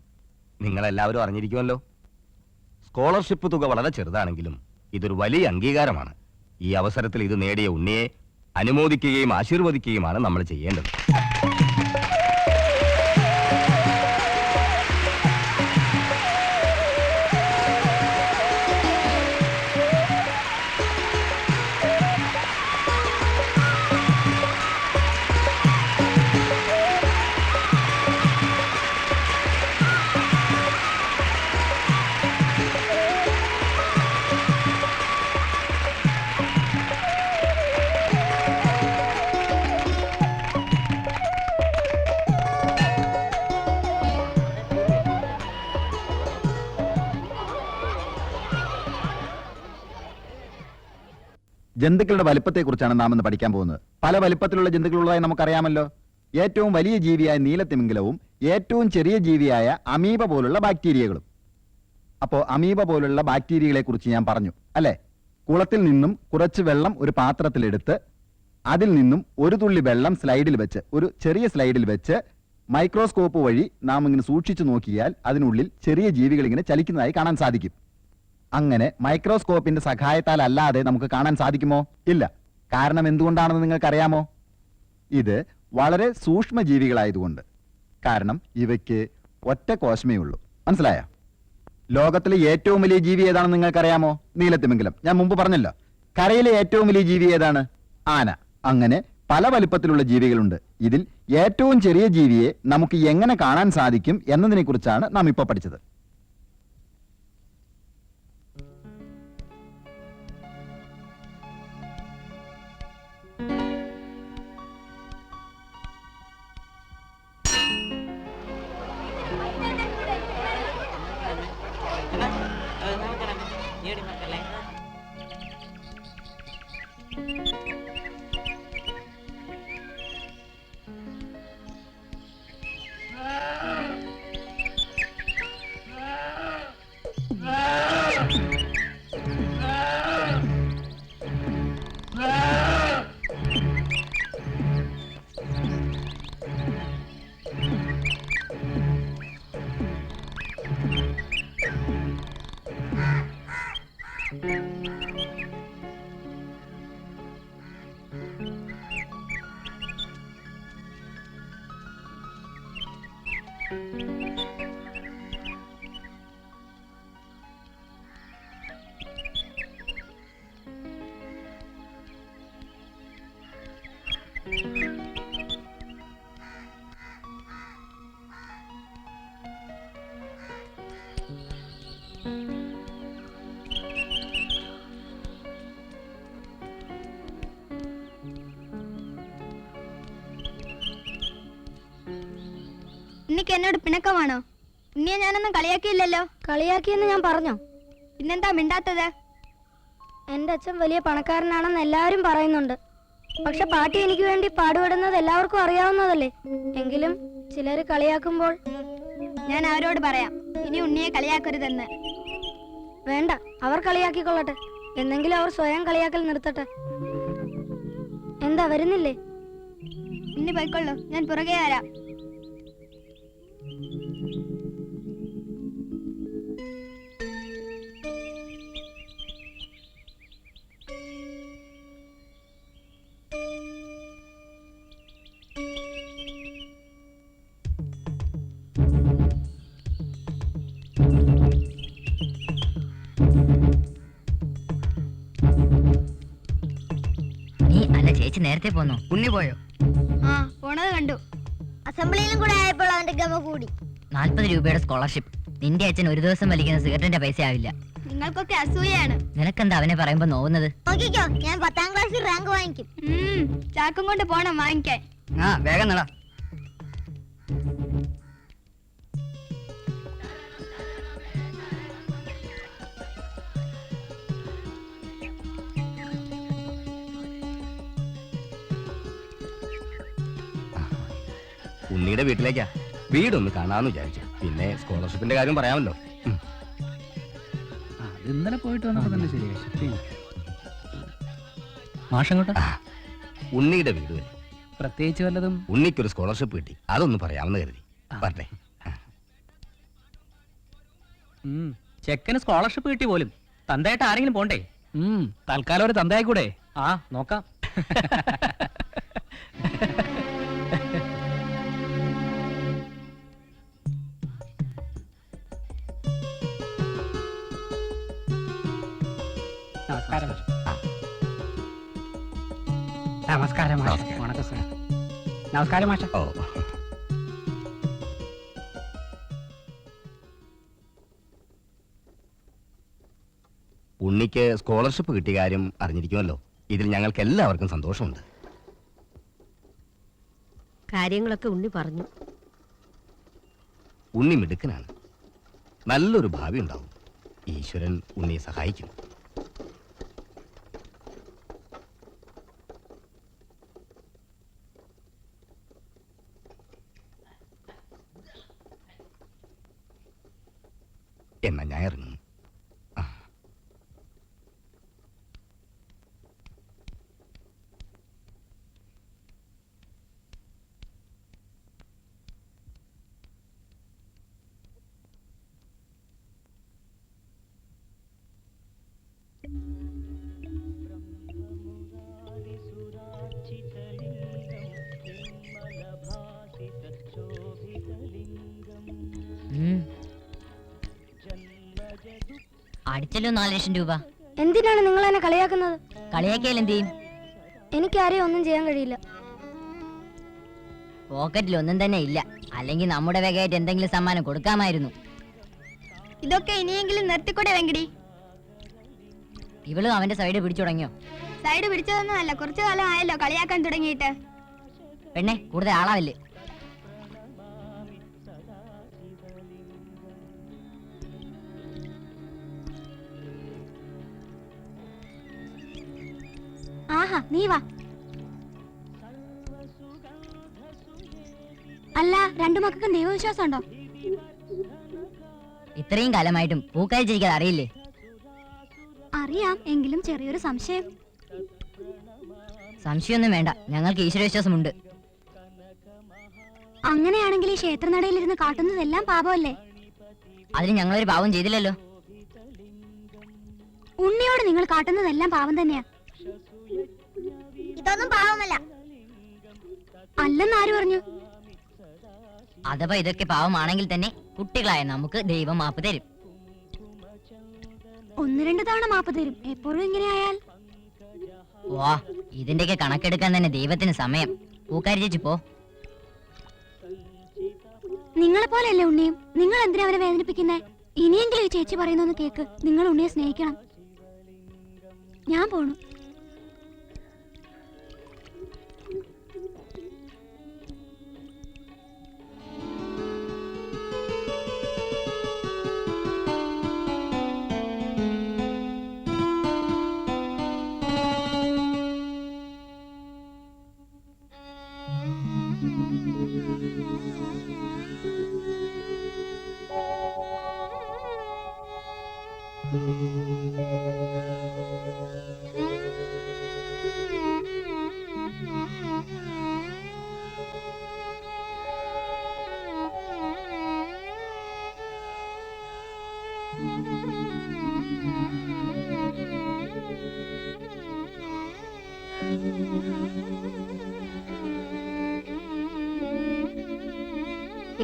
S9: നിങ്ങളെല്ലാവരും അറിഞ്ഞിരിക്കുമല്ലോ. സ്കോളർഷിപ്പ് തുക വളരെ ചെറുതാണെങ്കിലും ഇതൊരു വലിയ അംഗീകാരമാണ്. ഈ അവസരത്തിൽ ഇത് നേടിയ ഉണ്ണിയെ അനുമോദിക്കുകയും ആശീർവദിക്കുകയുമാണ് നമ്മൾ ചെയ്യേണ്ടത്.
S2: ജന്തുക്കളുടെ വലിപ്പത്തെക്കുറിച്ചാണ് നാം ഇന്ന് പഠിക്കാൻ പോകുന്നത്. പല വലിപ്പത്തിലുള്ള ജന്തുക്കളുള്ളതായി നമുക്കറിയാമല്ലോ. ഏറ്റവും വലിയ ജീവിയായ നീലത്തിമിംഗലവും ഏറ്റവും ചെറിയ ജീവിയായ അമീബ പോലുള്ള ബാക്ടീരിയകളും. അപ്പോൾ അമീബ പോലുള്ള ബാക്ടീരിയകളെ കുറിച്ച് ഞാൻ പറഞ്ഞു അല്ലേ? കുളത്തിൽ നിന്നും കുറച്ച് വെള്ളം ഒരു പാത്രത്തിലെടുത്ത് അതിൽ നിന്നും ഒരു തുള്ളി വെള്ളം സ്ലൈഡിൽ വെച്ച്, ഒരു ചെറിയ സ്ലൈഡിൽ വെച്ച് മൈക്രോസ്കോപ്പ് വഴി നാം ഇങ്ങനെ സൂക്ഷിച്ചു നോക്കിയാൽ അതിനുള്ളിൽ ചെറിയ ജീവികൾ ഇങ്ങനെ ചലിക്കുന്നതായി കാണാൻ സാധിക്കും. അങ്ങനെ മൈക്രോസ്കോപ്പിന്റെ സഹായത്താൽ അല്ലാതെ നമുക്ക് കാണാൻ സാധിക്കുമോ? ഇല്ല. കാരണം എന്തുകൊണ്ടാണെന്ന് നിങ്ങൾക്കറിയാമോ? ഇത് വളരെ സൂക്ഷ്മ ജീവികളായതുകൊണ്ട്. കാരണം ഇവയ്ക്ക് ഒറ്റ കോശമേ ഉള്ളൂ. മനസ്സിലായോ? ലോകത്തിലെ ഏറ്റവും വലിയ ജീവി ഏതാണെന്ന് നിങ്ങൾക്കറിയാമോ? നീലത്തിമിംഗലം. ഞാൻ മുമ്പ് പറഞ്ഞല്ലോ. കരയിലെ ഏറ്റവും വലിയ ജീവി ഏതാണ്? ആന. അങ്ങനെ പല വലിപ്പത്തിലുള്ള ജീവികളുണ്ട്. ഇതിൽ ഏറ്റവും ചെറിയ ജീവിയെ നമുക്ക് എങ്ങനെ കാണാൻ സാധിക്കും എന്നതിനെ കുറിച്ചാണ് നാം ഇപ്പോൾ പഠിച്ചത്.
S10: ഉണ്ണിക്ക് എന്നോട് പിണക്കമാണോ? ഉണ്ണിയെ ഞാനൊന്നും കളിയാക്കിയില്ലല്ലോ.
S5: കളിയാക്കിയെന്ന് ഞാൻ പറഞ്ഞോ?
S10: പിന്നെന്താ മിണ്ടാത്തത്?
S5: എന്റെ അച്ഛൻ വലിയ പണക്കാരനാണെന്ന് എല്ലാവരും പറയുന്നുണ്ട്. പക്ഷെ പാട്ടി എനിക്ക് വേണ്ടി പാടുപെടുന്നത് എല്ലാവർക്കും അറിയാവുന്നതല്ലേ. എങ്കിലും ചിലര് കളിയാക്കുമ്പോൾ
S10: ഞാൻ അവരോട് പറയാം, ഇനി ഉണ്ണിയെ കളിയാക്കരുതെന്ന്.
S5: വേണ്ട, അവർ കളിയാക്കിക്കൊള്ളട്ടെ. എന്നെങ്കിലും അവർ സ്വയം കളിയാക്കൽ നിർത്തട്ടെ. എന്താ, വരുന്നില്ലേ?
S10: ഉണ്ണി പോയിക്കൊള്ളു, ഞാൻ പുറകെ വരാം.
S4: ചേച്ചി നേരത്തെ പോന്നോ?
S3: ഉണ്ണി പോയോ?
S10: ആ, പോണത് കണ്ടു. അസംബ്ലിയിലും കൂടെ ആയപ്പോൾ അവന്റെ ഗമ കൂടി.
S4: 40 രൂപയുടെ സ്കോളർഷിപ്പ്. നിന്റെ അച്ഛൻ ഒരു ദിവസം വലിക്കുന്ന സിഗരറ്റിന്റെ പൈസ ആവില്ല.
S10: നിങ്ങൾക്കൊക്കെ അസൂയാണ്.
S4: നിനക്കെന്താ അവനെ പറയുമ്പോ നോവുന്നത്?
S10: നോക്കിക്കോ, ഞാൻ 10ാം ക്ലാസ്സിൽ റാങ്ക് വാങ്ങിക്കും. ചാക്കും കൊണ്ട് പോണം വാങ്ങിക്കാൻ.
S3: ആ, വേഗം നട.
S9: ഉണ്ണിയുടെ വീട്ടിലേക്കാ. വീടൊന്ന് കാണാന്ന് വിചാരിച്ചു. പിന്നെ സ്കോളർഷിപ്പിന്റെ കാര്യം പറയാമല്ലോ.
S6: ഇന്നലെ പോയിട്ട് വന്നപ്പോ തന്നെ ശരിയായി. മാഷങ്ങോട്ട്
S9: ഉണ്ണിയുടെ വീട് വരെ.
S6: പ്രത്യേകിച്ച് വല്ലതും?
S9: ഉണ്ണിക്കൊരു സ്കോളർഷിപ്പ് കിട്ടി, അതൊന്ന് പറയാമെന്ന് കരുതി. പറഞ്ഞേ.
S6: ചെക്കന് സ്കോളർഷിപ്പ് കിട്ടി പോലും. തന്തയായിട്ട് ആരെങ്കിലും പോണ്ടേ? തൽക്കാലം ഒരു തന്തയായിക്കൂടെ? ആ, നോക്കാം. നമസ്കാരം. നമസ്കാരം മാഷ. വണക്കം സാർ. നമസ്കാരം മാഷ.
S9: ഓ, ഉണ്ണിക്ക് സ്കോളർഷിപ്പ് കിട്ടിയ കാര്യം അറിഞ്ഞിരിക്കുമല്ലോ. ഇതിൽ ഞങ്ങൾക്ക് എല്ലാവർക്കും സന്തോഷമുണ്ട്.
S7: കാര്യങ്ങളൊക്കെ ഉണ്ണി പറഞ്ഞു.
S9: ഉണ്ണി മിടുക്കനാണ്. നല്ലൊരു ഭാവി ഉണ്ടാവും. ഈശ്വരൻ ഉണ്ണിയെ സഹായിക്കും. എന്നാ ഞാൻ ഇറങ്ങുന്നു.
S4: അടിച്ചല്ലോ 4 ലക്ഷം രൂപ.
S5: എന്തിനാണ് നിങ്ങൾ എന്നെ കളിയാക്കുന്നത്?
S4: കളിയാക്കിയാൽ എന്ത് ചെയ്യും?
S5: എനിക്കാരെയും ഒന്നും ചെയ്യാൻ കഴിയില്ല.
S4: പോക്കറ്റിൽ ഒന്നും തന്നെ ഇല്ല, അല്ലെങ്കിൽ നമ്മുടെ വകയായിട്ട് എന്തെങ്കിലും സമ്മാനം കൊടുക്കാമായിരുന്നു.
S10: ഇതൊക്കെ ഇനിയെങ്കിലും നിർത്തിക്കൂടെ വെങ്കടി?
S4: ഇവളും അവന്റെ സൈഡ് പിടിച്ചു തുടങ്ങിയോ?
S10: സൈഡ് പിടിച്ചതൊന്നുമല്ല, കുറച്ചു കാലം ആയല്ലോ കളിയാക്കാൻ തുടങ്ങിയിട്ട്.
S4: പെണ്ണെ, കൂടുതൽ ആളാവില്ലേ?
S10: ആഹാ, നീ വാ. അല്ല, രണ്ടു മക്കൾക്കും ദൈവവിശ്വാസം ഉണ്ടോ?
S4: ഇത്രയും കാലമായിട്ടും പൂക്കരിച്ചിരിക്കാതെ അറിയില്ലേ?
S10: അറിയാം, എങ്കിലും ചെറിയൊരു സംശയം.
S4: സംശയമൊന്നും വേണ്ട, ഞങ്ങൾക്ക് ഈശ്വരവിശ്വാസമുണ്ട്.
S10: അങ്ങനെയാണെങ്കിൽ ഈ ക്ഷേത്രനടയിലിരുന്ന് കാട്ടുന്നതെല്ലാം പാപമല്ലേ?
S4: അതിന് ഞങ്ങളൊരു പാവം ചെയ്തില്ലല്ലോ.
S10: ഉണ്ണിയോട് നിങ്ങൾ കാട്ടുന്നതെല്ലാം പാപം തന്നെയാ. ഇതൊന്നും പാവമല്ല. അല്ലെന്ന് ആര് പറഞ്ഞു?
S4: അഥവാ ഇതൊക്കെ പാവമാണെങ്കിൽ തന്നെ കുട്ടികളായ നമുക്ക് ദൈവം മാപ്പ് തരും.
S10: 1-2 തവണ മാപ്പ് തരും. എപ്പോഴും ഇങ്ങനെയായാൽ
S4: വാ, ഇതിന്റെയൊക്കെ കണക്കെടുക്കാൻ തന്നെ ദൈവത്തിന് സമയം. പൂക്കാരി ചേച്ചി പോ.
S10: നിങ്ങളെ പോലെയല്ലേ ഉണ്ണിയും? നിങ്ങൾ എന്തിനാ അവനെ വേദനിപ്പിക്കുന്നേ? ഇനിയെങ്കിലും ഈ ചേച്ചി പറയുന്നൊന്ന് കേക്ക്. നിങ്ങൾ ഉണ്ണിയെ സ്നേഹിക്കണം. ഞാൻ പോണു.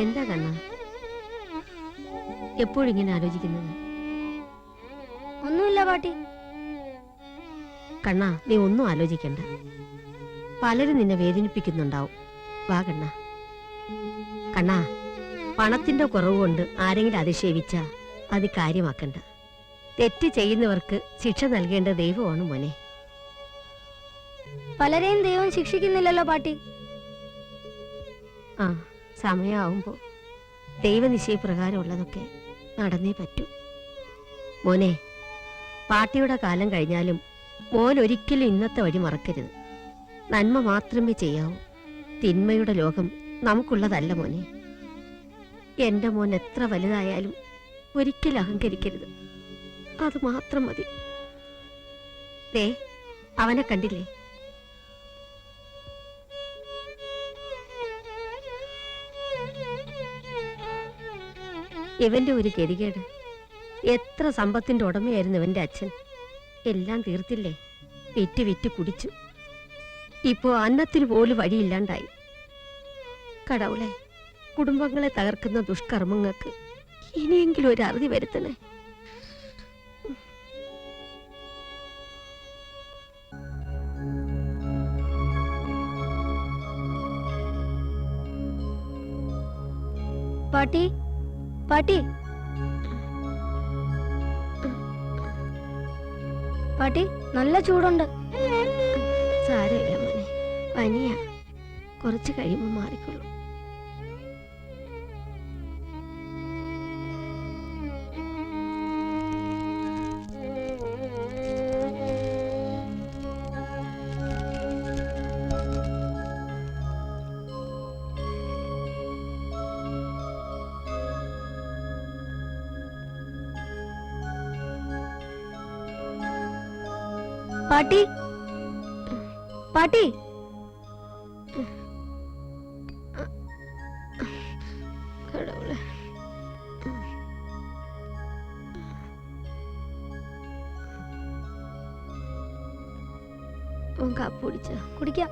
S7: എന്താ കണ്ണ എപ്പോഴും ഇങ്ങനെ ആലോചിക്കുന്നത്?
S5: ഒന്നുമില്ല പാട്ടി.
S7: കണ്ണ, നീ ഒന്നും ആലോചിക്കണ്ട. പലരും നിന്നെ വേദനിപ്പിക്കുന്നുണ്ടാവും. വാ കണ്ണ. കണ്ണ, പണത്തിന്റെ കുറവ് കൊണ്ട് ആരെങ്കിലും അധിക്ഷേപിച്ച അത് കാര്യമാക്കണ്ട. തെറ്റ് ചെയ്യുന്നവർക്ക് ശിക്ഷ നൽകേണ്ട ദൈവമാണ് മോനെ.
S5: പലരെയും ദൈവം ശിക്ഷിക്കുന്നില്ലല്ലോ പാട്ടി.
S7: ആ, സമയമാവുമ്പോ ദൈവനിശ്ചയപ്രകാരമുള്ളതൊക്കെ നടന്നേ പറ്റൂ മോനെ. പാട്ടിയുടെ കാലം കഴിഞ്ഞാലും മോൻ ഒരിക്കലും ഇന്നത്തെ വഴി മറക്കരുത്. നന്മ മാത്രമേ ചെയ്യാവൂ. തിന്മയുടെ ലോകം നമുക്കുള്ളതല്ല മോനെ. എന്റെ മോൻ എത്ര വലുതായാലും ഒരിക്കലും അഹങ്കരിക്കരുത്. അത് മാത്രം മതി. ദേ, അവനെ കണ്ടില്ലേ? ഇവന്റെ ഒരു ഗതികേട്. എത്ര സമ്പത്തിന്റെ ഉടമയായിരുന്നു ഇവന്റെ അച്ഛൻ. എല്ലാം തീർത്തില്ലേ? വിറ്റ് വിറ്റ് കുടിച്ചു. ഇപ്പോ അന്നത്തിന് പോലും വഴിയില്ലാണ്ടായി. കടവുളെ, കുടുംബങ്ങളെ തകർക്കുന്ന ദുഷ്കർമ്മങ്ങൾക്ക് ഇനിയെങ്കിലും ഒരു അറുതി വരുത്തണേ.
S5: പാട്ടി, പാട്ടി, പാട്ടി, നല്ല ചൂടുണ്ട്.
S7: സാരമില്ല മോനെ, പനിയാ. കുറച്ച് കഴിയുമ്പോൾ മാറിക്കൊള്ളു.
S5: പാട്ടി പാട്ടി
S7: കടവുളെ. കാപ്പ് കുടിച്ച
S5: കുടിക്കാം.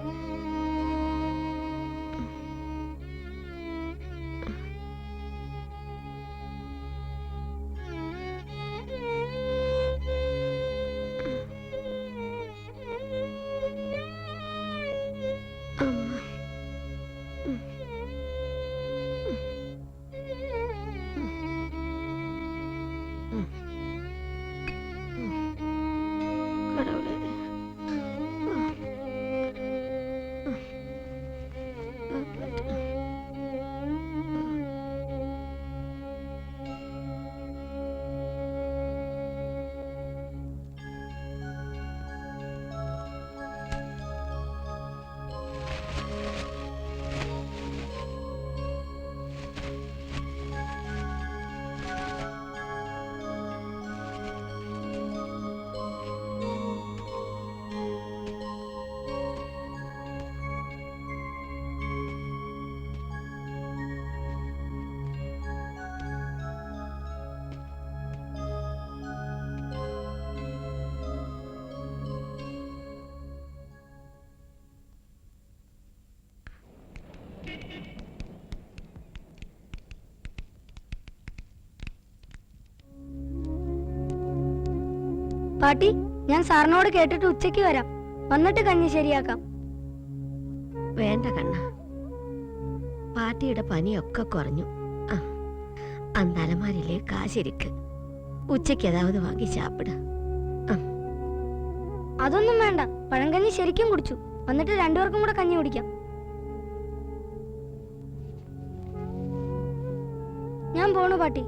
S5: പാട്ടി, ഞാൻ സാറിനോട് കേട്ടിട്ട് ഉച്ചയ്ക്ക് വരാം. വന്നിട്ട് കഞ്ഞി ശരിയാക്കാം.
S7: വേണ്ട കണ്ണ, പാട്ടിയുടെ പനിയൊക്കെ കുറഞ്ഞു. അന്തലമാരിലെ കാശിരിക്ക് ഉച്ചയ്ക്ക് ഏതാവത് വാങ്ങി ചാപ്പിട.
S5: അതൊന്നും വേണ്ട, പഴങ്കഞ്ഞി ശരിക്കും കുടിച്ചു. വന്നിട്ട് രണ്ടുപേർക്കും കൂടെ കഞ്ഞി കുടിക്കാം. ഞാൻ പോണു പാട്ടി.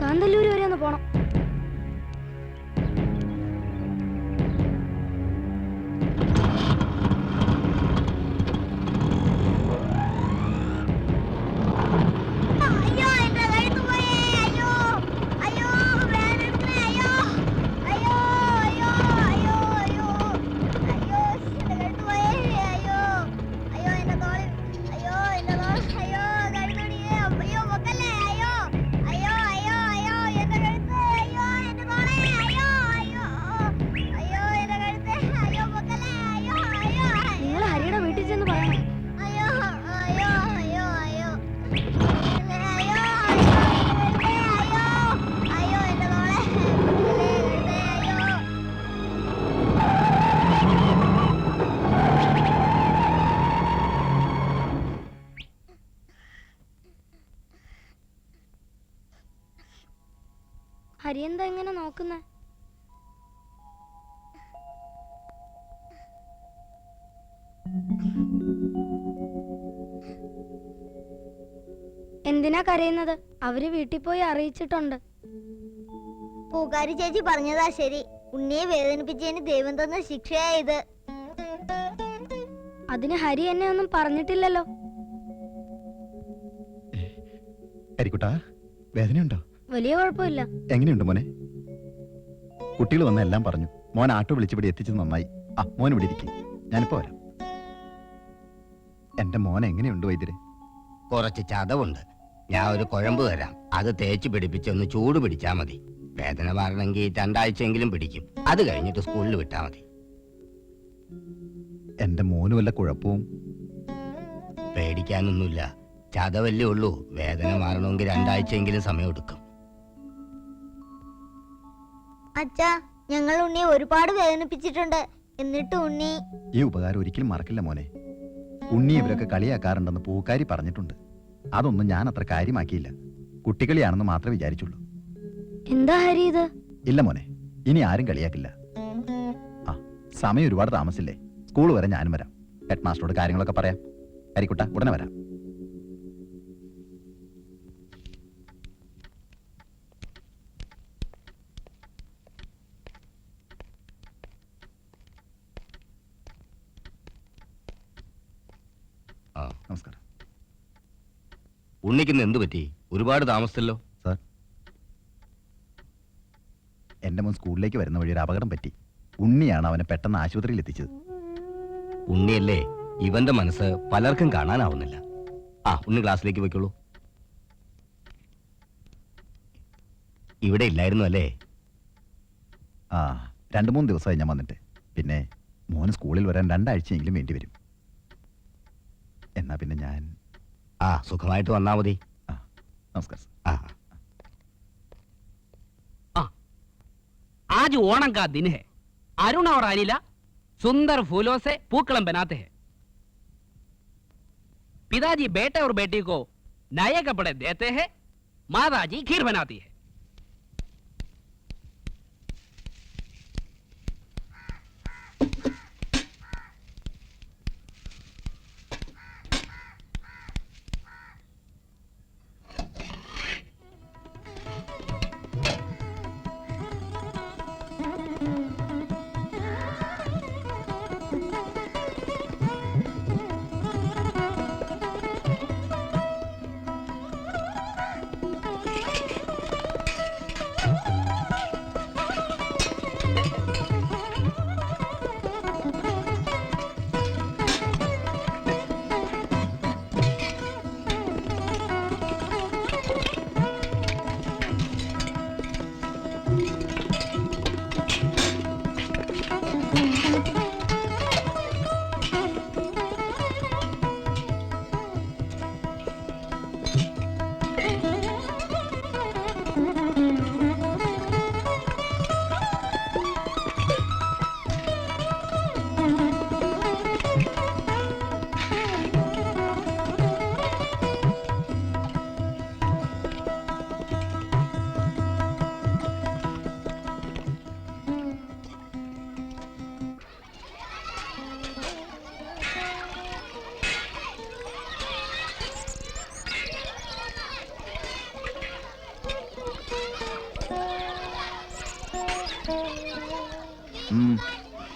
S5: കാന്തല്ലൂര് വരെ ഒന്ന് പോണം. ഹരിയെന്താ എങ്ങനെ നോക്കുന്നേ? എന്തിനാ കരയുന്നത്? അവര് വീട്ടിൽ പോയി അറിയിച്ചിട്ടുണ്ട്.
S11: പൂക്കാരി ചേച്ചി പറഞ്ഞതാ ശരി. ഉണ്ണിയെ വേദനിപ്പിച്ചതിന് ദൈവം തന്ന ശിക്ഷയായത്.
S5: അതിന് ഹരി എന്നെ ഒന്നും പറഞ്ഞിട്ടില്ലല്ലോ.
S2: ഹരിക്കുട്ടാ, വേദനയുണ്ടോ?
S5: വലിയ കുഴപ്പമില്ല.
S2: എങ്ങനെയുണ്ട് മോനെ? കുട്ടികൾ വന്ന എല്ലാം പറഞ്ഞു. മോൻ ആട്ടോ വിളിച്ചിവിടെ എത്തിച്ചത് നന്നായി. ആ മോൻ ഇവിടെ ഇരിക്കും, ഞാനിപ്പോ വരാം. എന്റെ മോൻ എങ്ങനെയുണ്ട് വൈദ്യരെ?
S9: കുറച്ച് ചതവുണ്ട്. ഞാൻ ഒരു കുഴമ്പ് തരാം, അത് തേച്ച് പിടിപ്പിച്ച് ഒന്ന് ചൂട് പിടിച്ചാ മതി. വേദന മാറണമെങ്കിൽ 2 ആഴ്ചയെങ്കിലും പിടിക്കും. അത് കഴിഞ്ഞിട്ട് സ്കൂളിൽ വിട്ടാ മതി.
S2: എന്റെ മോന് വല്ല കുഴപ്പവും?
S9: പേടിക്കാനൊന്നുമില്ല, ചതവല്ലേ ഉള്ളൂ. വേദന മാറണമെങ്കിൽ 2 ആഴ്ചയെങ്കിലും സമയമെടുക്കും.
S11: അച്ഛാ, ഞങ്ങൾ ഉണ്ണിയെ ഒരുപാട് വേദനിപ്പിച്ചിട്ടുണ്ട്. എന്നിട്ട് ഉണ്ണി
S2: ഈ ഉപകാരം ഒരിക്കലും മറക്കില്ല മോനെ. ഉണ്ണി ഇവരൊക്കെ കളിയാക്കാറുണ്ടെന്ന് പൂക്കാരി പറഞ്ഞിട്ടുണ്ട്. അതൊന്നും ഞാൻ അത്ര കാര്യമാക്കിയില്ല. കുട്ടികളിയാണെന്ന് മാത്രമേ വിചാരിച്ചുള്ളൂ.
S5: എന്താ ഹരി ഇത്?
S2: ഇല്ല മോനെ, ഇനി ആരും കളിയാക്കില്ല. ആ സമയം ഒരുപാട് താമസില്ലേ. സ്കൂൾ വരെ ഞാനും വരാം. ഹെഡ് മാസ്റ്ററോട് കാര്യങ്ങളൊക്കെ പറയാം. ഹരിക്കുട്ട, ഉടനെ വരാം. നമസ്കാരം.
S9: ഉണ്ണിക്കിന്ന് എന്ത് പറ്റി? ഒരുപാട് താമസിച്ചല്ലോ.
S2: സാർ, എന്റെ മോൻ സ്കൂളിലേക്ക് വരുന്ന വഴി ഒരു അപകടം പറ്റി. ഉണ്ണിയാണ് അവനെ പെട്ടെന്ന് ആശുപത്രിയിൽ എത്തിച്ചത്.
S9: ഉണ്ണിയല്ലേ? ഇവന്റെ മനസ്സ് പലർക്കും കാണാനാവുന്നില്ല. ആ, ഉണ്ണി ക്ലാസ്സിലേക്ക് പോയിക്കോളൂ. ഇവിടെ ഇല്ലായിരുന്നു അല്ലേ?
S2: ആ, 2-3 ദിവസമായി ഞാൻ വന്നിട്ട്. പിന്നെ മോന് സ്കൂളിൽ വരാൻ 2 ആഴ്ചയെങ്കിലും വേണ്ടി വരും. എന്നാ പിന്നെ ഞാൻ
S9: സുഖമായിട്ട് വന്നാ മതി.
S2: നമസ്കാരം.
S6: आज ओणम का दिन है। अरुण और अनिला सुंदर फूलों से पूकलम बनाते हैं। पिताजी बेटे और बेटी को नए कपड़े देते हैं, माताजी खीर बनाती है।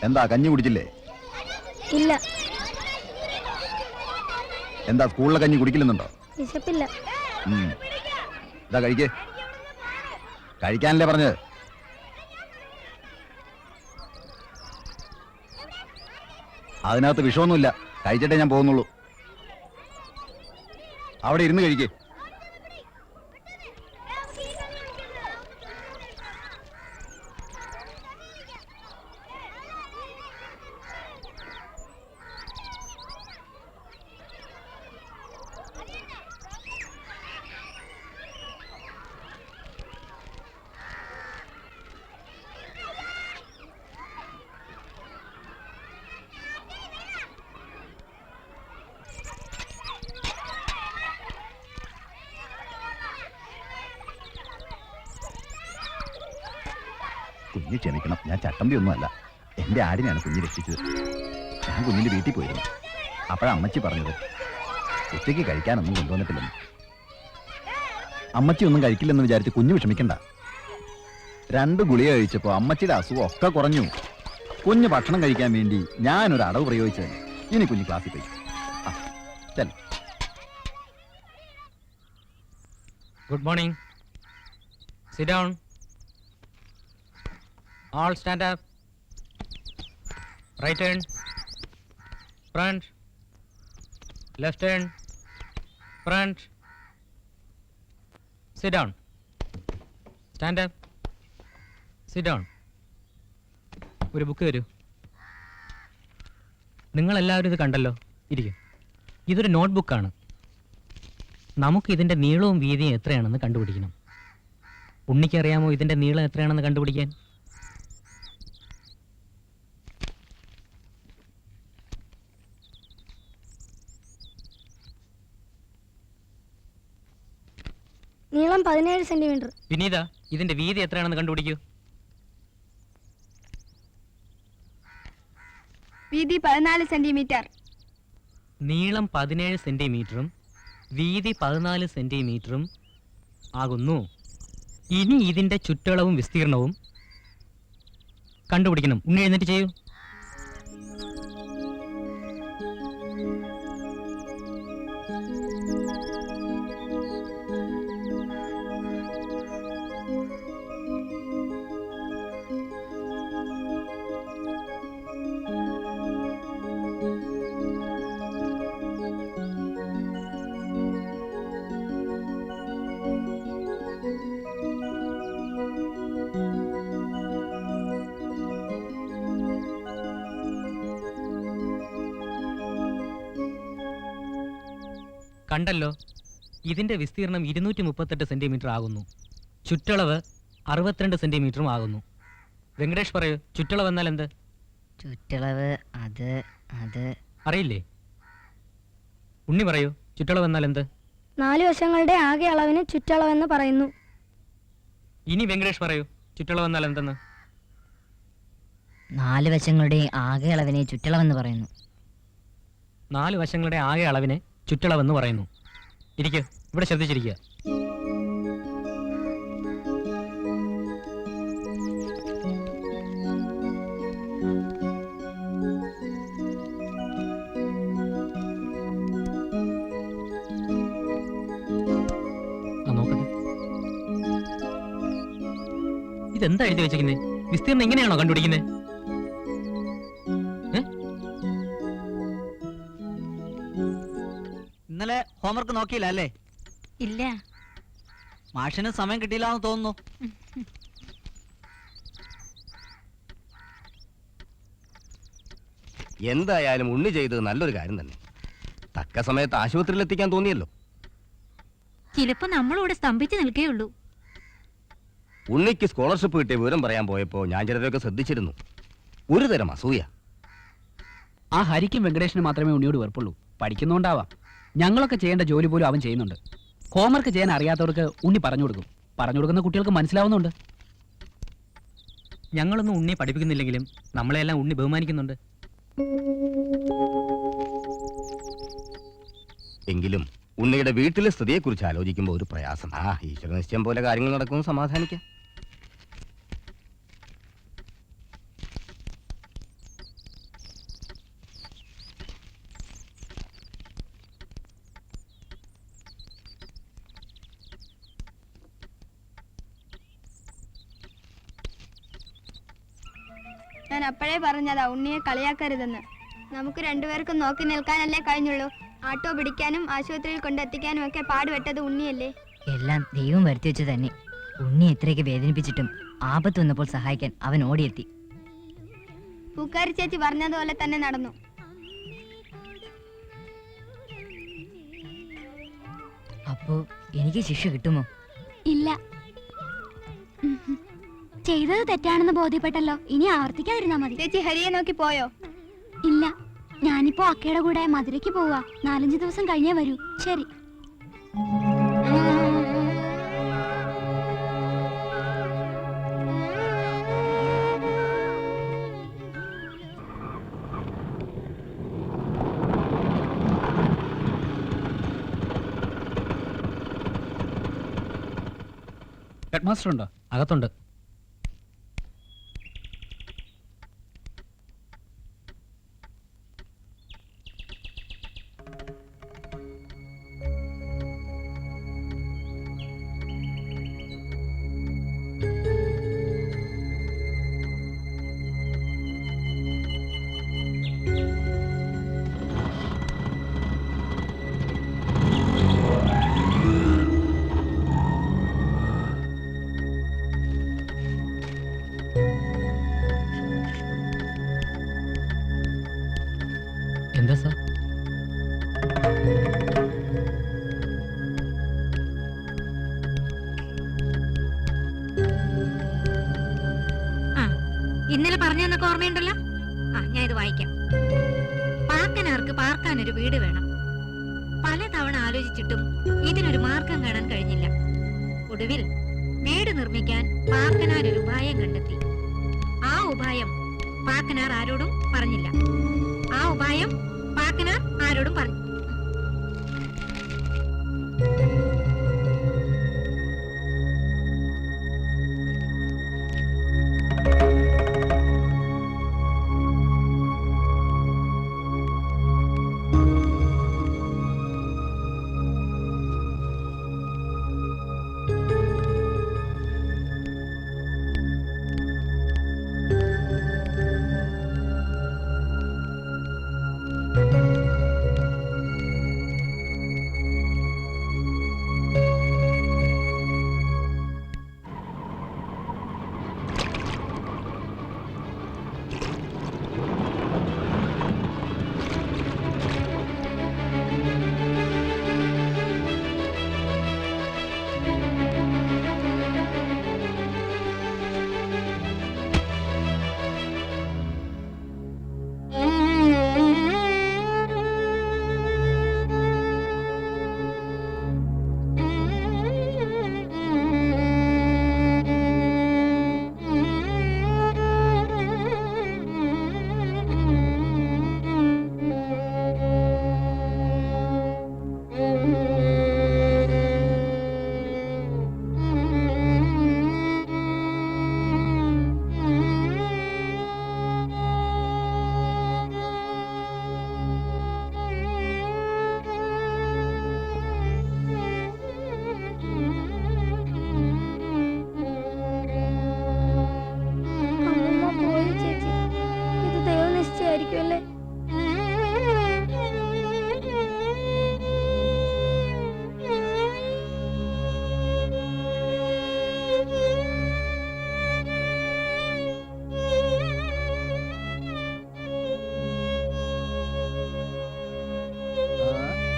S2: എന്താ കഞ്ഞി കുടിച്ചില്ലേ?
S5: ഇല്ല.
S2: എന്താ സ്കൂളിലെ കഞ്ഞി കുടിക്കില്ലെന്നുണ്ടോ?
S5: വിശപ്പില്ല.
S2: ഇതാ കഴിക്കേ. കഴിക്കാനല്ലേ പറഞ്ഞത്? അതിനകത്ത് വിഷമൊന്നുമില്ല. കഴിച്ചിട്ടേ ഞാൻ പോകുന്നുള്ളൂ. അവിടെ ഇരുന്ന് കഴിക്കേ. കുഞ്ഞ് ക്ഷമിക്കണം, ഞാൻ ചട്ടമ്പി ഒന്നുമല്ല. എൻ്റെ ആടിനെയാണ് കുഞ്ഞ് രക്ഷിച്ചത്. ഞാൻ കുഞ്ഞിൻ്റെ വീട്ടിൽ പോയിരുന്നു. അപ്പോഴാണ് അമ്മച്ചി പറഞ്ഞത് ഉച്ചയ്ക്ക് കഴിക്കാനൊന്നും കൊണ്ടുവന്നിട്ടില്ലെന്ന്. അമ്മച്ചി ഒന്നും കഴിക്കില്ലെന്ന് വിചാരിച്ച് കുഞ്ഞ് വിഷമിക്കണ്ട. 2 ഗുളിക കഴിച്ചപ്പോൾ അമ്മച്ചിയുടെ അസുഖം ഒക്കെ കുറഞ്ഞു. കുഞ്ഞ് ഭക്ഷണം കഴിക്കാൻ വേണ്ടി ഞാനൊരു അടവ് പ്രയോഗിച്ചത്. ഇനി കുഞ്ഞ് ക്ലാസ്സിൽ പോയി. ചെല്.
S12: Good morning. Sit down. All stand up. Right hand. Front. Left hand. Front. Sit down. Stand up. Sit down. ഒരു ബുക്ക് തരൂ. നിങ്ങളെല്ലാവരും ഇത് കണ്ടല്ലോ. ഇരിക്കും. ഇതൊരു നോട്ട് ബുക്കാണ്. നമുക്ക് ഇതിൻ്റെ നീളവും വീതിയും എത്രയാണെന്ന് കണ്ടുപിടിക്കണം. ഉണ്ണിക്കറിയാമോ ഇതിൻ്റെ നീളം എത്രയാണെന്ന് കണ്ടുപിടിക്കാൻ?
S5: നീളം 17 സെന്റിമീറ്റർ.
S12: വിനീത, ഇതിൻ്റെ വീതി എത്രയാണെന്ന് കണ്ടുപിടിക്കൂ.
S10: വീതി 14 സെന്റിമീറ്റർ.
S12: നീളം 17 സെന്റിമീറ്ററും വീതി 14 സെന്റിമീറ്ററും ആകുന്നു. ഇനി ഇതിൻ്റെ ചുറ്റളവും വിസ്തീർണവും കണ്ടുപിടിക്കണം. ഉണ്ണി എഴുന്നേറ്റ് ചെയ്യൂ. കണ്ടല്ലോ, ഇതിൻ്റെ വിസ്തീർണം 238 സെന്റിമീറ്റർ ആകുന്നു. ചുറ്റളവ് 62 സെന്റിമീറ്ററും ആകുന്നു. വെങ്കടേഷ് പറയൂ, ചുറ്റളവ് എന്നാൽ എന്ത്?
S4: ചുറ്റളവ് അത് അത്
S12: അറിയില്ലേ? ഉണ്ണി പറയൂ, ചുറ്റളവ് എന്നാൽ എന്ത്?
S5: 4 വശങ്ങളുടെ ആകെ അളവിന് ചുറ്റളവെന്ന് പറയുന്നു.
S12: ഇനി വെങ്കടേഷ് പറയൂ, ചുറ്റളവ് എന്നാൽ എന്തെന്ന്?
S4: 4 വശങ്ങളുടെ ആകെ അളവിനെ ചുറ്റളവെന്ന് പറയുന്നു.
S12: 4 വശങ്ങളുടെ ആകെ അളവിനെ ചുറ്റളവെന്ന് പറയുന്നു. ഇരിക്കുക, ഇവിടെ ശ്രദ്ധിച്ചിരിക്കുക. നോക്കട്ടെ, ഇതെന്താ എഴുതി വെച്ചിരിക്കുന്നത്? വിസ്തീർണം ഇങ്ങനെയാണോ കണ്ടുപിടിക്കുന്നത്?
S3: ഇന്നലെ ഹോംവർക്ക് നോക്കിയില്ല അല്ലേ?
S10: ഇല്ല.
S3: മാഷിന് സമയം കിട്ടിയില്ല എന്ന് തോന്നുന്നു.
S9: എന്തായാലും ഉണ്ണി ചെയ്തത് നല്ലൊരു കാര്യം തന്നെ. തക്ക സമയത്ത് ആശുപത്രിയിൽ എത്തിക്കാൻ തോന്നിയല്ലോ.
S10: ചിലപ്പോ നമ്മളിവിടെ സ്തംഭിച്ചു നിൽക്കേയുള്ളൂ.
S9: ഉണ്ണിക്ക് സ്കോളർഷിപ്പ് കിട്ടിയ വിവരം പറയാൻ പോയപ്പോൾ ഞാൻ ചിലരൊക്കെ ശ്രദ്ധിച്ചിരുന്നു. ഒരു തരം അസൂയ.
S6: ആ ഹരിക്കും വെങ്കടേഷിന് മാത്രമേ ഉണ്ണിയോട് വെറുപ്പുള്ളൂ. പഠിക്കുന്നുണ്ടാവാം. ഞങ്ങളൊക്കെ ചെയ്യേണ്ട ജോലി പോലും അവൻ ചെയ്യുന്നുണ്ട്. ഹോംവർക്ക് ചെയ്യാൻ അറിയാത്തവർക്ക് ഉണ്ണി പറഞ്ഞു കൊടുക്കും. പറഞ്ഞു കൊടുക്കുന്ന കുട്ടികൾക്ക് മനസ്സിലാവുന്നുണ്ട്.
S12: ഞങ്ങളൊന്നും ഉണ്ണിയെ പഠിപ്പിക്കുന്നില്ലെങ്കിലും നമ്മളെല്ലാം ഉണ്ണി ബഹുമാനിക്കുന്നുണ്ട്.
S9: എങ്കിലും ഉണ്ണിയുടെ വീട്ടിലെ സ്ഥിതിയെക്കുറിച്ച് ആലോചിക്കുമ്പോൾ ഒരു പ്രയാസം. ഈശ്വര നിശ്ചയം പോലെ കാര്യങ്ങൾ നടക്കുമെന്ന് സമാധാനിക്കാം.
S10: ഞാൻ അപ്പോഴേ പറഞ്ഞതാ ഉണ്ണിയെ കളിയാക്കരുതെന്ന്. നമുക്ക് രണ്ടുപേർക്കും നോക്കി നിൽക്കാനല്ലേ കഴിഞ്ഞുള്ളൂ. ആട്ടോ പിടിക്കാനും ആശുപത്രിയിൽ കൊണ്ടെത്തിക്കാനും ഒക്കെ പാടുപെട്ടത് ഉണ്ണിയല്ലേ.
S4: എല്ലാം ദൈവം വരുത്തി വെച്ച് തന്നെ. ഉണ്ണി എത്രയൊക്കെ വേദനിപ്പിച്ചിട്ടും ആപത്ത് വന്നപ്പോൾ സഹായിക്കാൻ അവൻ ഓടിയെത്തി.
S10: പൂക്കാരി ചേച്ചി പറഞ്ഞതുപോലെ തന്നെ നടന്നു.
S4: അപ്പോ എനിക്ക് ശിക്ഷ കിട്ടുമോ?
S10: ഇല്ല. ചെയ്തത് തെറ്റാണെന്ന് ബോധ്യപ്പെട്ടല്ലോ. ഇനി ആവർത്തിക്കാതിരുന്നാ മതി. ചേച്ചി ഹരിയെ നോക്കി പോയോ? ഇല്ല, ഞാനിപ്പോ അക്കയുടെ കൂടെ മധുരയ്ക്ക് പോവാ. 4-5 ദിവസം കഴിഞ്ഞേ വരൂ. ശരി.
S6: ഹെഡ് മാസ്റ്റർ ഉണ്ടോ?
S12: അകത്തുണ്ട്.
S10: ഇന്നലെ പറഞ്ഞെന്നൊക്കെ ഓർമ്മയുണ്ടല്ലോ. ഞാൻ ഇത് വായിക്കാം. പാക്കനാർക്ക് പാർക്കാൻ ഒരു വീട് വേണം. പലതവണ ആലോചിച്ചിട്ടും ഇതിനൊരു മാർഗം കാണാൻ കഴിഞ്ഞില്ല. ഒടുവിൽ വീട് നിർമ്മിക്കാൻ പാക്കനാർ ഒരു ഉപായം കണ്ടെത്തി. ആ ഉപായം പാക്കനാർ ആരോടും പറഞ്ഞില്ല. ആ ഉപായം പാക്കനാർ ആരോടും പറഞ്ഞു.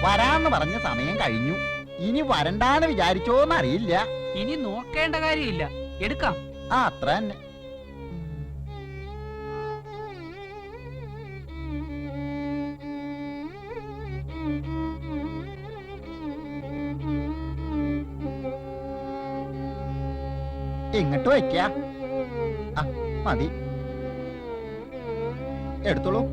S2: വരാന്ന് പറഞ്ഞ സമയം കഴിഞ്ഞു. ഇനി വരണ്ടാന്ന് വിചാരിച്ചോന്ന് അറിയില്ല.
S6: ഇനി നോക്കേണ്ട കാര്യമില്ല, എടുക്കാം.
S2: അത്ര തന്നെ. ഇങ്ങോട്ട് വയ്ക്ക. മതി, എടുത്തോളൂ.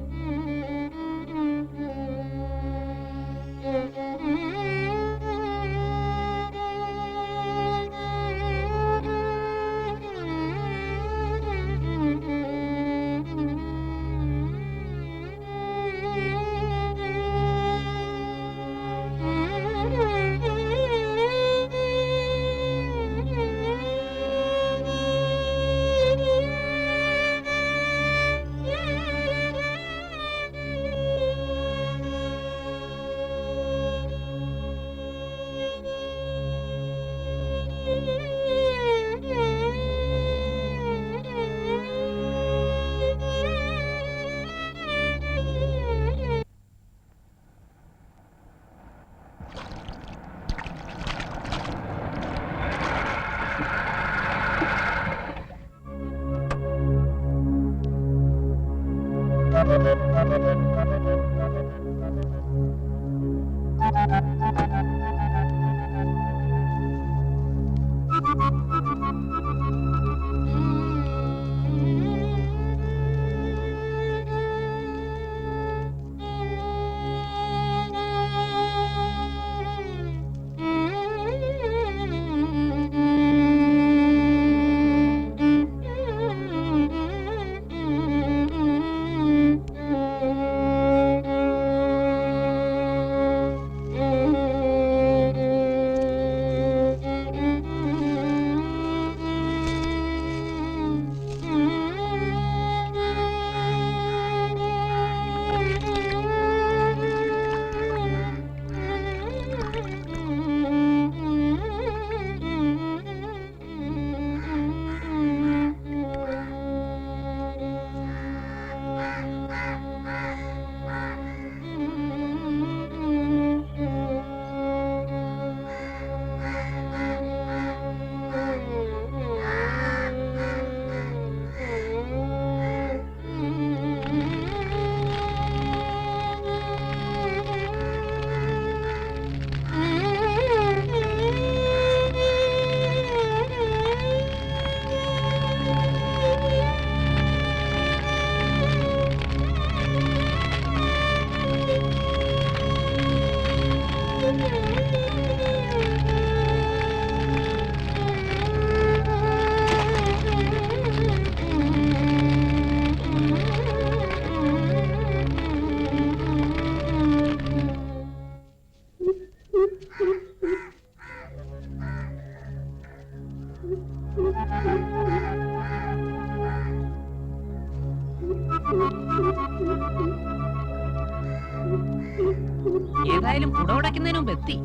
S6: ഏതായാലും കുടവടയ്ക്കുന്നതിന് മുമ്പ് എത്തി.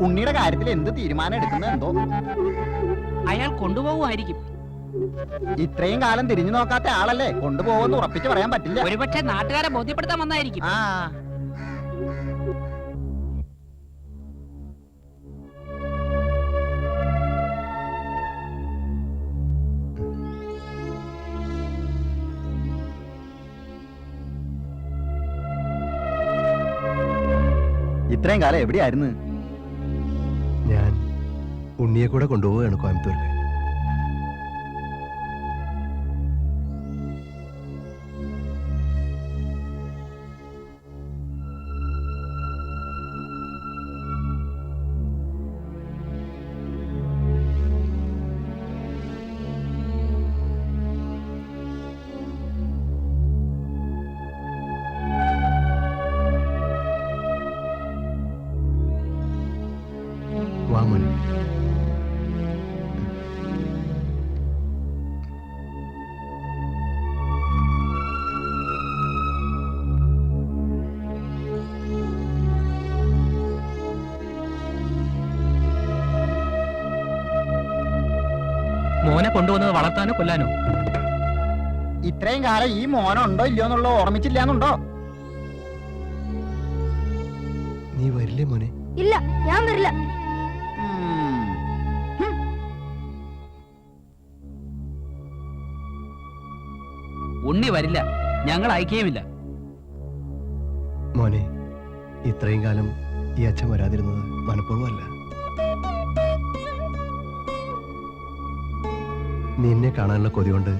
S2: ഉണ്ണിയുടെ കാര്യത്തിൽ എന്ത് തീരുമാനം എടുക്കുന്നത് എന്തോ.
S6: അയാൾ കൊണ്ടുപോകുമായിരിക്കും.
S2: ഇത്രയും കാലം തിരിഞ്ഞു നോക്കാത്ത ആളല്ലേ, കൊണ്ടുപോകുമെന്ന് ഉറപ്പിച്ച് പറയാൻ പറ്റില്ല.
S6: ഒരുപക്ഷെ നാട്ടുകാരെ ബോധ്യപ്പെടുത്താൻ വന്നായിരിക്കും.
S2: ആ ഇത്രയും കാലം എവിടെയായിരുന്നു?
S13: ഞാൻ ഉണ്ണിയെ കൂടെ കൊണ്ടുപോവുകയാണ് കോയമ്പത്തൂരിൽ. വാ മോനെ.
S12: മോനെ കൊണ്ടുവന്നത് വളർത്താനോ കൊല്ലാനോ?
S2: ഇത്രയും കാലം ഈ മോനുണ്ടോ ഇല്ലയോ എന്നുള്ളത് ഓർമ്മിച്ചില്ലാന്നുണ്ടോ?
S13: നീ വരില്ലേ മോനെ?
S5: ഇല്ല, ഞാൻ വരില്ല.
S6: ഉണ്ണി വരില്ല, ഞങ്ങൾ അയക്കുകയുമില്ല.
S13: മോനെ, ഇത്രയും കാലം ഈ അച്ഛൻ വരാതിരുന്നത് മനഃപൂർവ്വമല്ല. നിന്നെ കാണാനുള്ള കൊതി കൊണ്ട്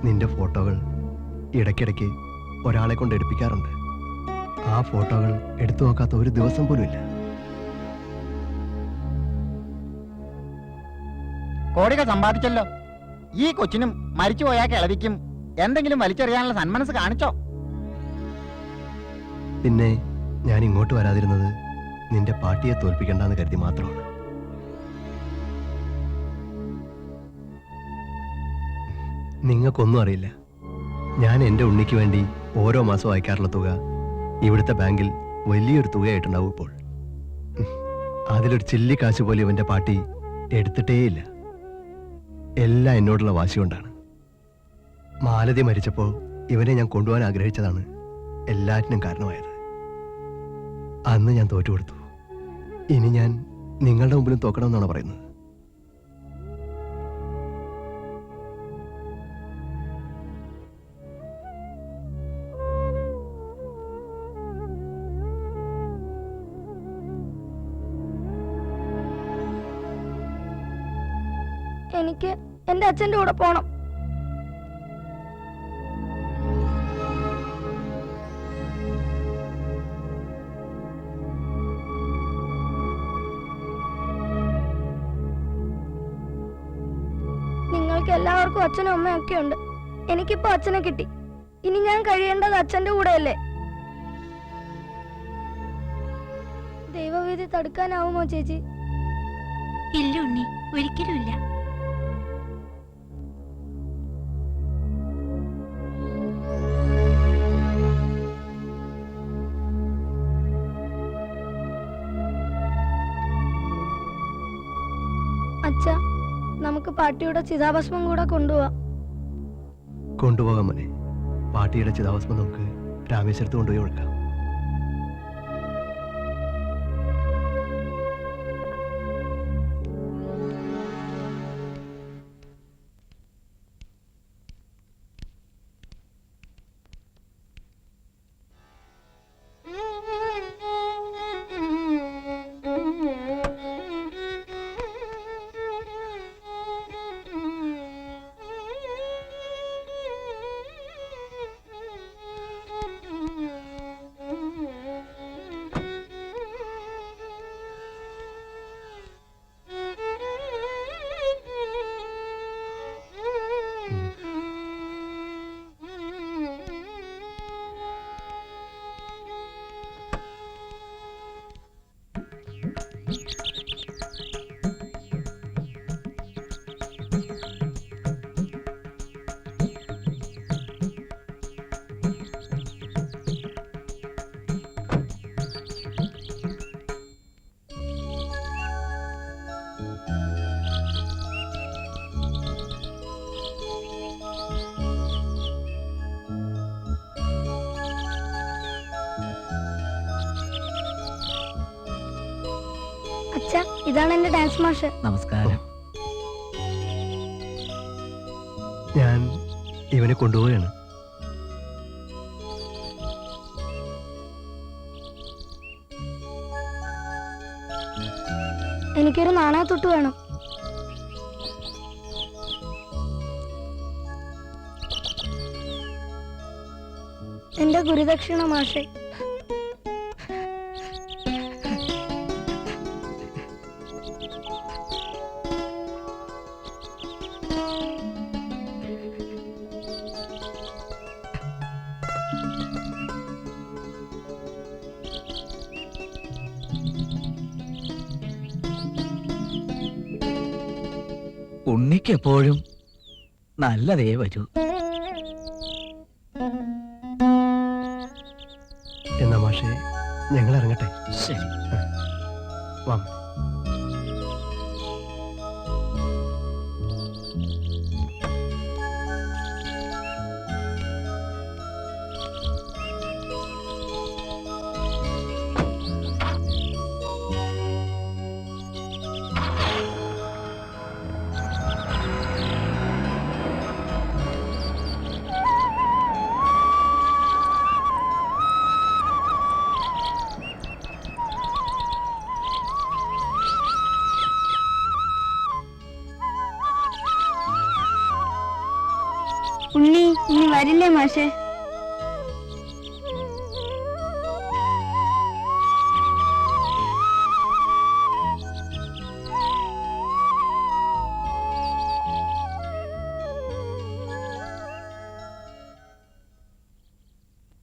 S13: നിന്റെ ഫോട്ടോകൾ ഇടയ്ക്കിടയ്ക്ക് ഒരാളെ കൊണ്ട് എടുപ്പിക്കാറുണ്ട്. ആ ഫോട്ടോകൾ എടുത്തു നോക്കാത്ത ഒരു ദിവസം പോലും ഇല്ല.
S2: കോടികൾ സമ്പാദിച്ചല്ലോ. ഈ കൊച്ചിനും മരിച്ചുപോയാ കിളവിക്കും എന്തെങ്കിലും വലിച്ചെറിയാനുള്ള സന്മനസ് കാണിച്ചോ?
S13: പിന്നെ ഞാൻ ഇങ്ങോട്ട് വരാതിരുന്നത് നിന്റെ പാട്ടിയെ തോൽപ്പിക്കണ്ടെന്ന് കരുതി മാത്രമാണ്. നിങ്ങൾക്കൊന്നും അറിയില്ല. ഞാൻ എൻ്റെ ഉണ്ണിക്ക് വേണ്ടി ഓരോ മാസവും അയക്കാറുള്ള തുക ഇവിടുത്തെ ബാങ്കിൽ വലിയൊരു തുകയായിട്ടുണ്ടാവും ഇപ്പോൾ. അതിലൊരു ചില്ലി കാശ് പോലും ഇവൻ്റെ പാട്ടി എടുത്തിട്ടേയില്ല. എല്ലാം എന്നോടുള്ള വാശി കൊണ്ടാണ്. മാലതി മരിച്ചപ്പോൾ ഇവനെ ഞാൻ കൊണ്ടുപോകാൻ ആഗ്രഹിച്ചതാണ് എല്ലാറ്റിനും കാരണമായത്. അന്ന് ഞാൻ തോറ്റുകൊടുത്തു. ഇനി ഞാൻ നിങ്ങളുടെ മുമ്പിലും തോക്കണമെന്നാണ് പറയുന്നത്.
S5: എനിക്ക് എന്റെ അച്ഛന്റെ കൂടെ പോണം. നിങ്ങൾക്ക് എല്ലാവർക്കും അച്ഛനും അമ്മയും ഒക്കെ ഉണ്ട്. എനിക്കിപ്പോ അച്ഛനെ കിട്ടി. ഇനി ഞാൻ കഴിയേണ്ടത് അച്ഛന്റെ കൂടെയല്ലേ? ദൈവവിധി തടുക്കാനാവുമോ ചേച്ചി?
S10: ഇല്ല ഉണ്ണി, ഒരിക്കലും ഇല്ല.
S5: അച്ഛ, നമുക്ക് പാട്ടിയുടെ ചിതാഭസ്മം കൂടെ കൊണ്ടുപോവാം.
S13: കൊണ്ടുപോകാം മോനെ. പാട്ടിയുടെ ചിതാഭസ്മം നമുക്ക് രാമേശ്വരത്ത് കൊണ്ടുപോയി കൊടുക്കാം.
S5: ഇതാണ് എന്റെ ഡാൻസ് മാഷ്.
S3: നമസ്കാരം.
S13: ഞാൻ ഇവനെ കൊണ്ടുപോവുകയാണ്.
S5: എനിക്കൊരു നാണയത്തൊട്ട് വേണം. എന്റെ ഗുരുദക്ഷിണ മാഷെ.
S3: ഉണ്ണിക്ക് എപ്പോഴും നല്ലതേ വരൂ.
S13: എന്നാ മാഷെ ഞങ്ങൾ ഇറങ്ങട്ടെ.
S3: ശരി.
S13: വാ.
S5: ഉണ്ണി ഇനി വരില്ലേ മാഷെ?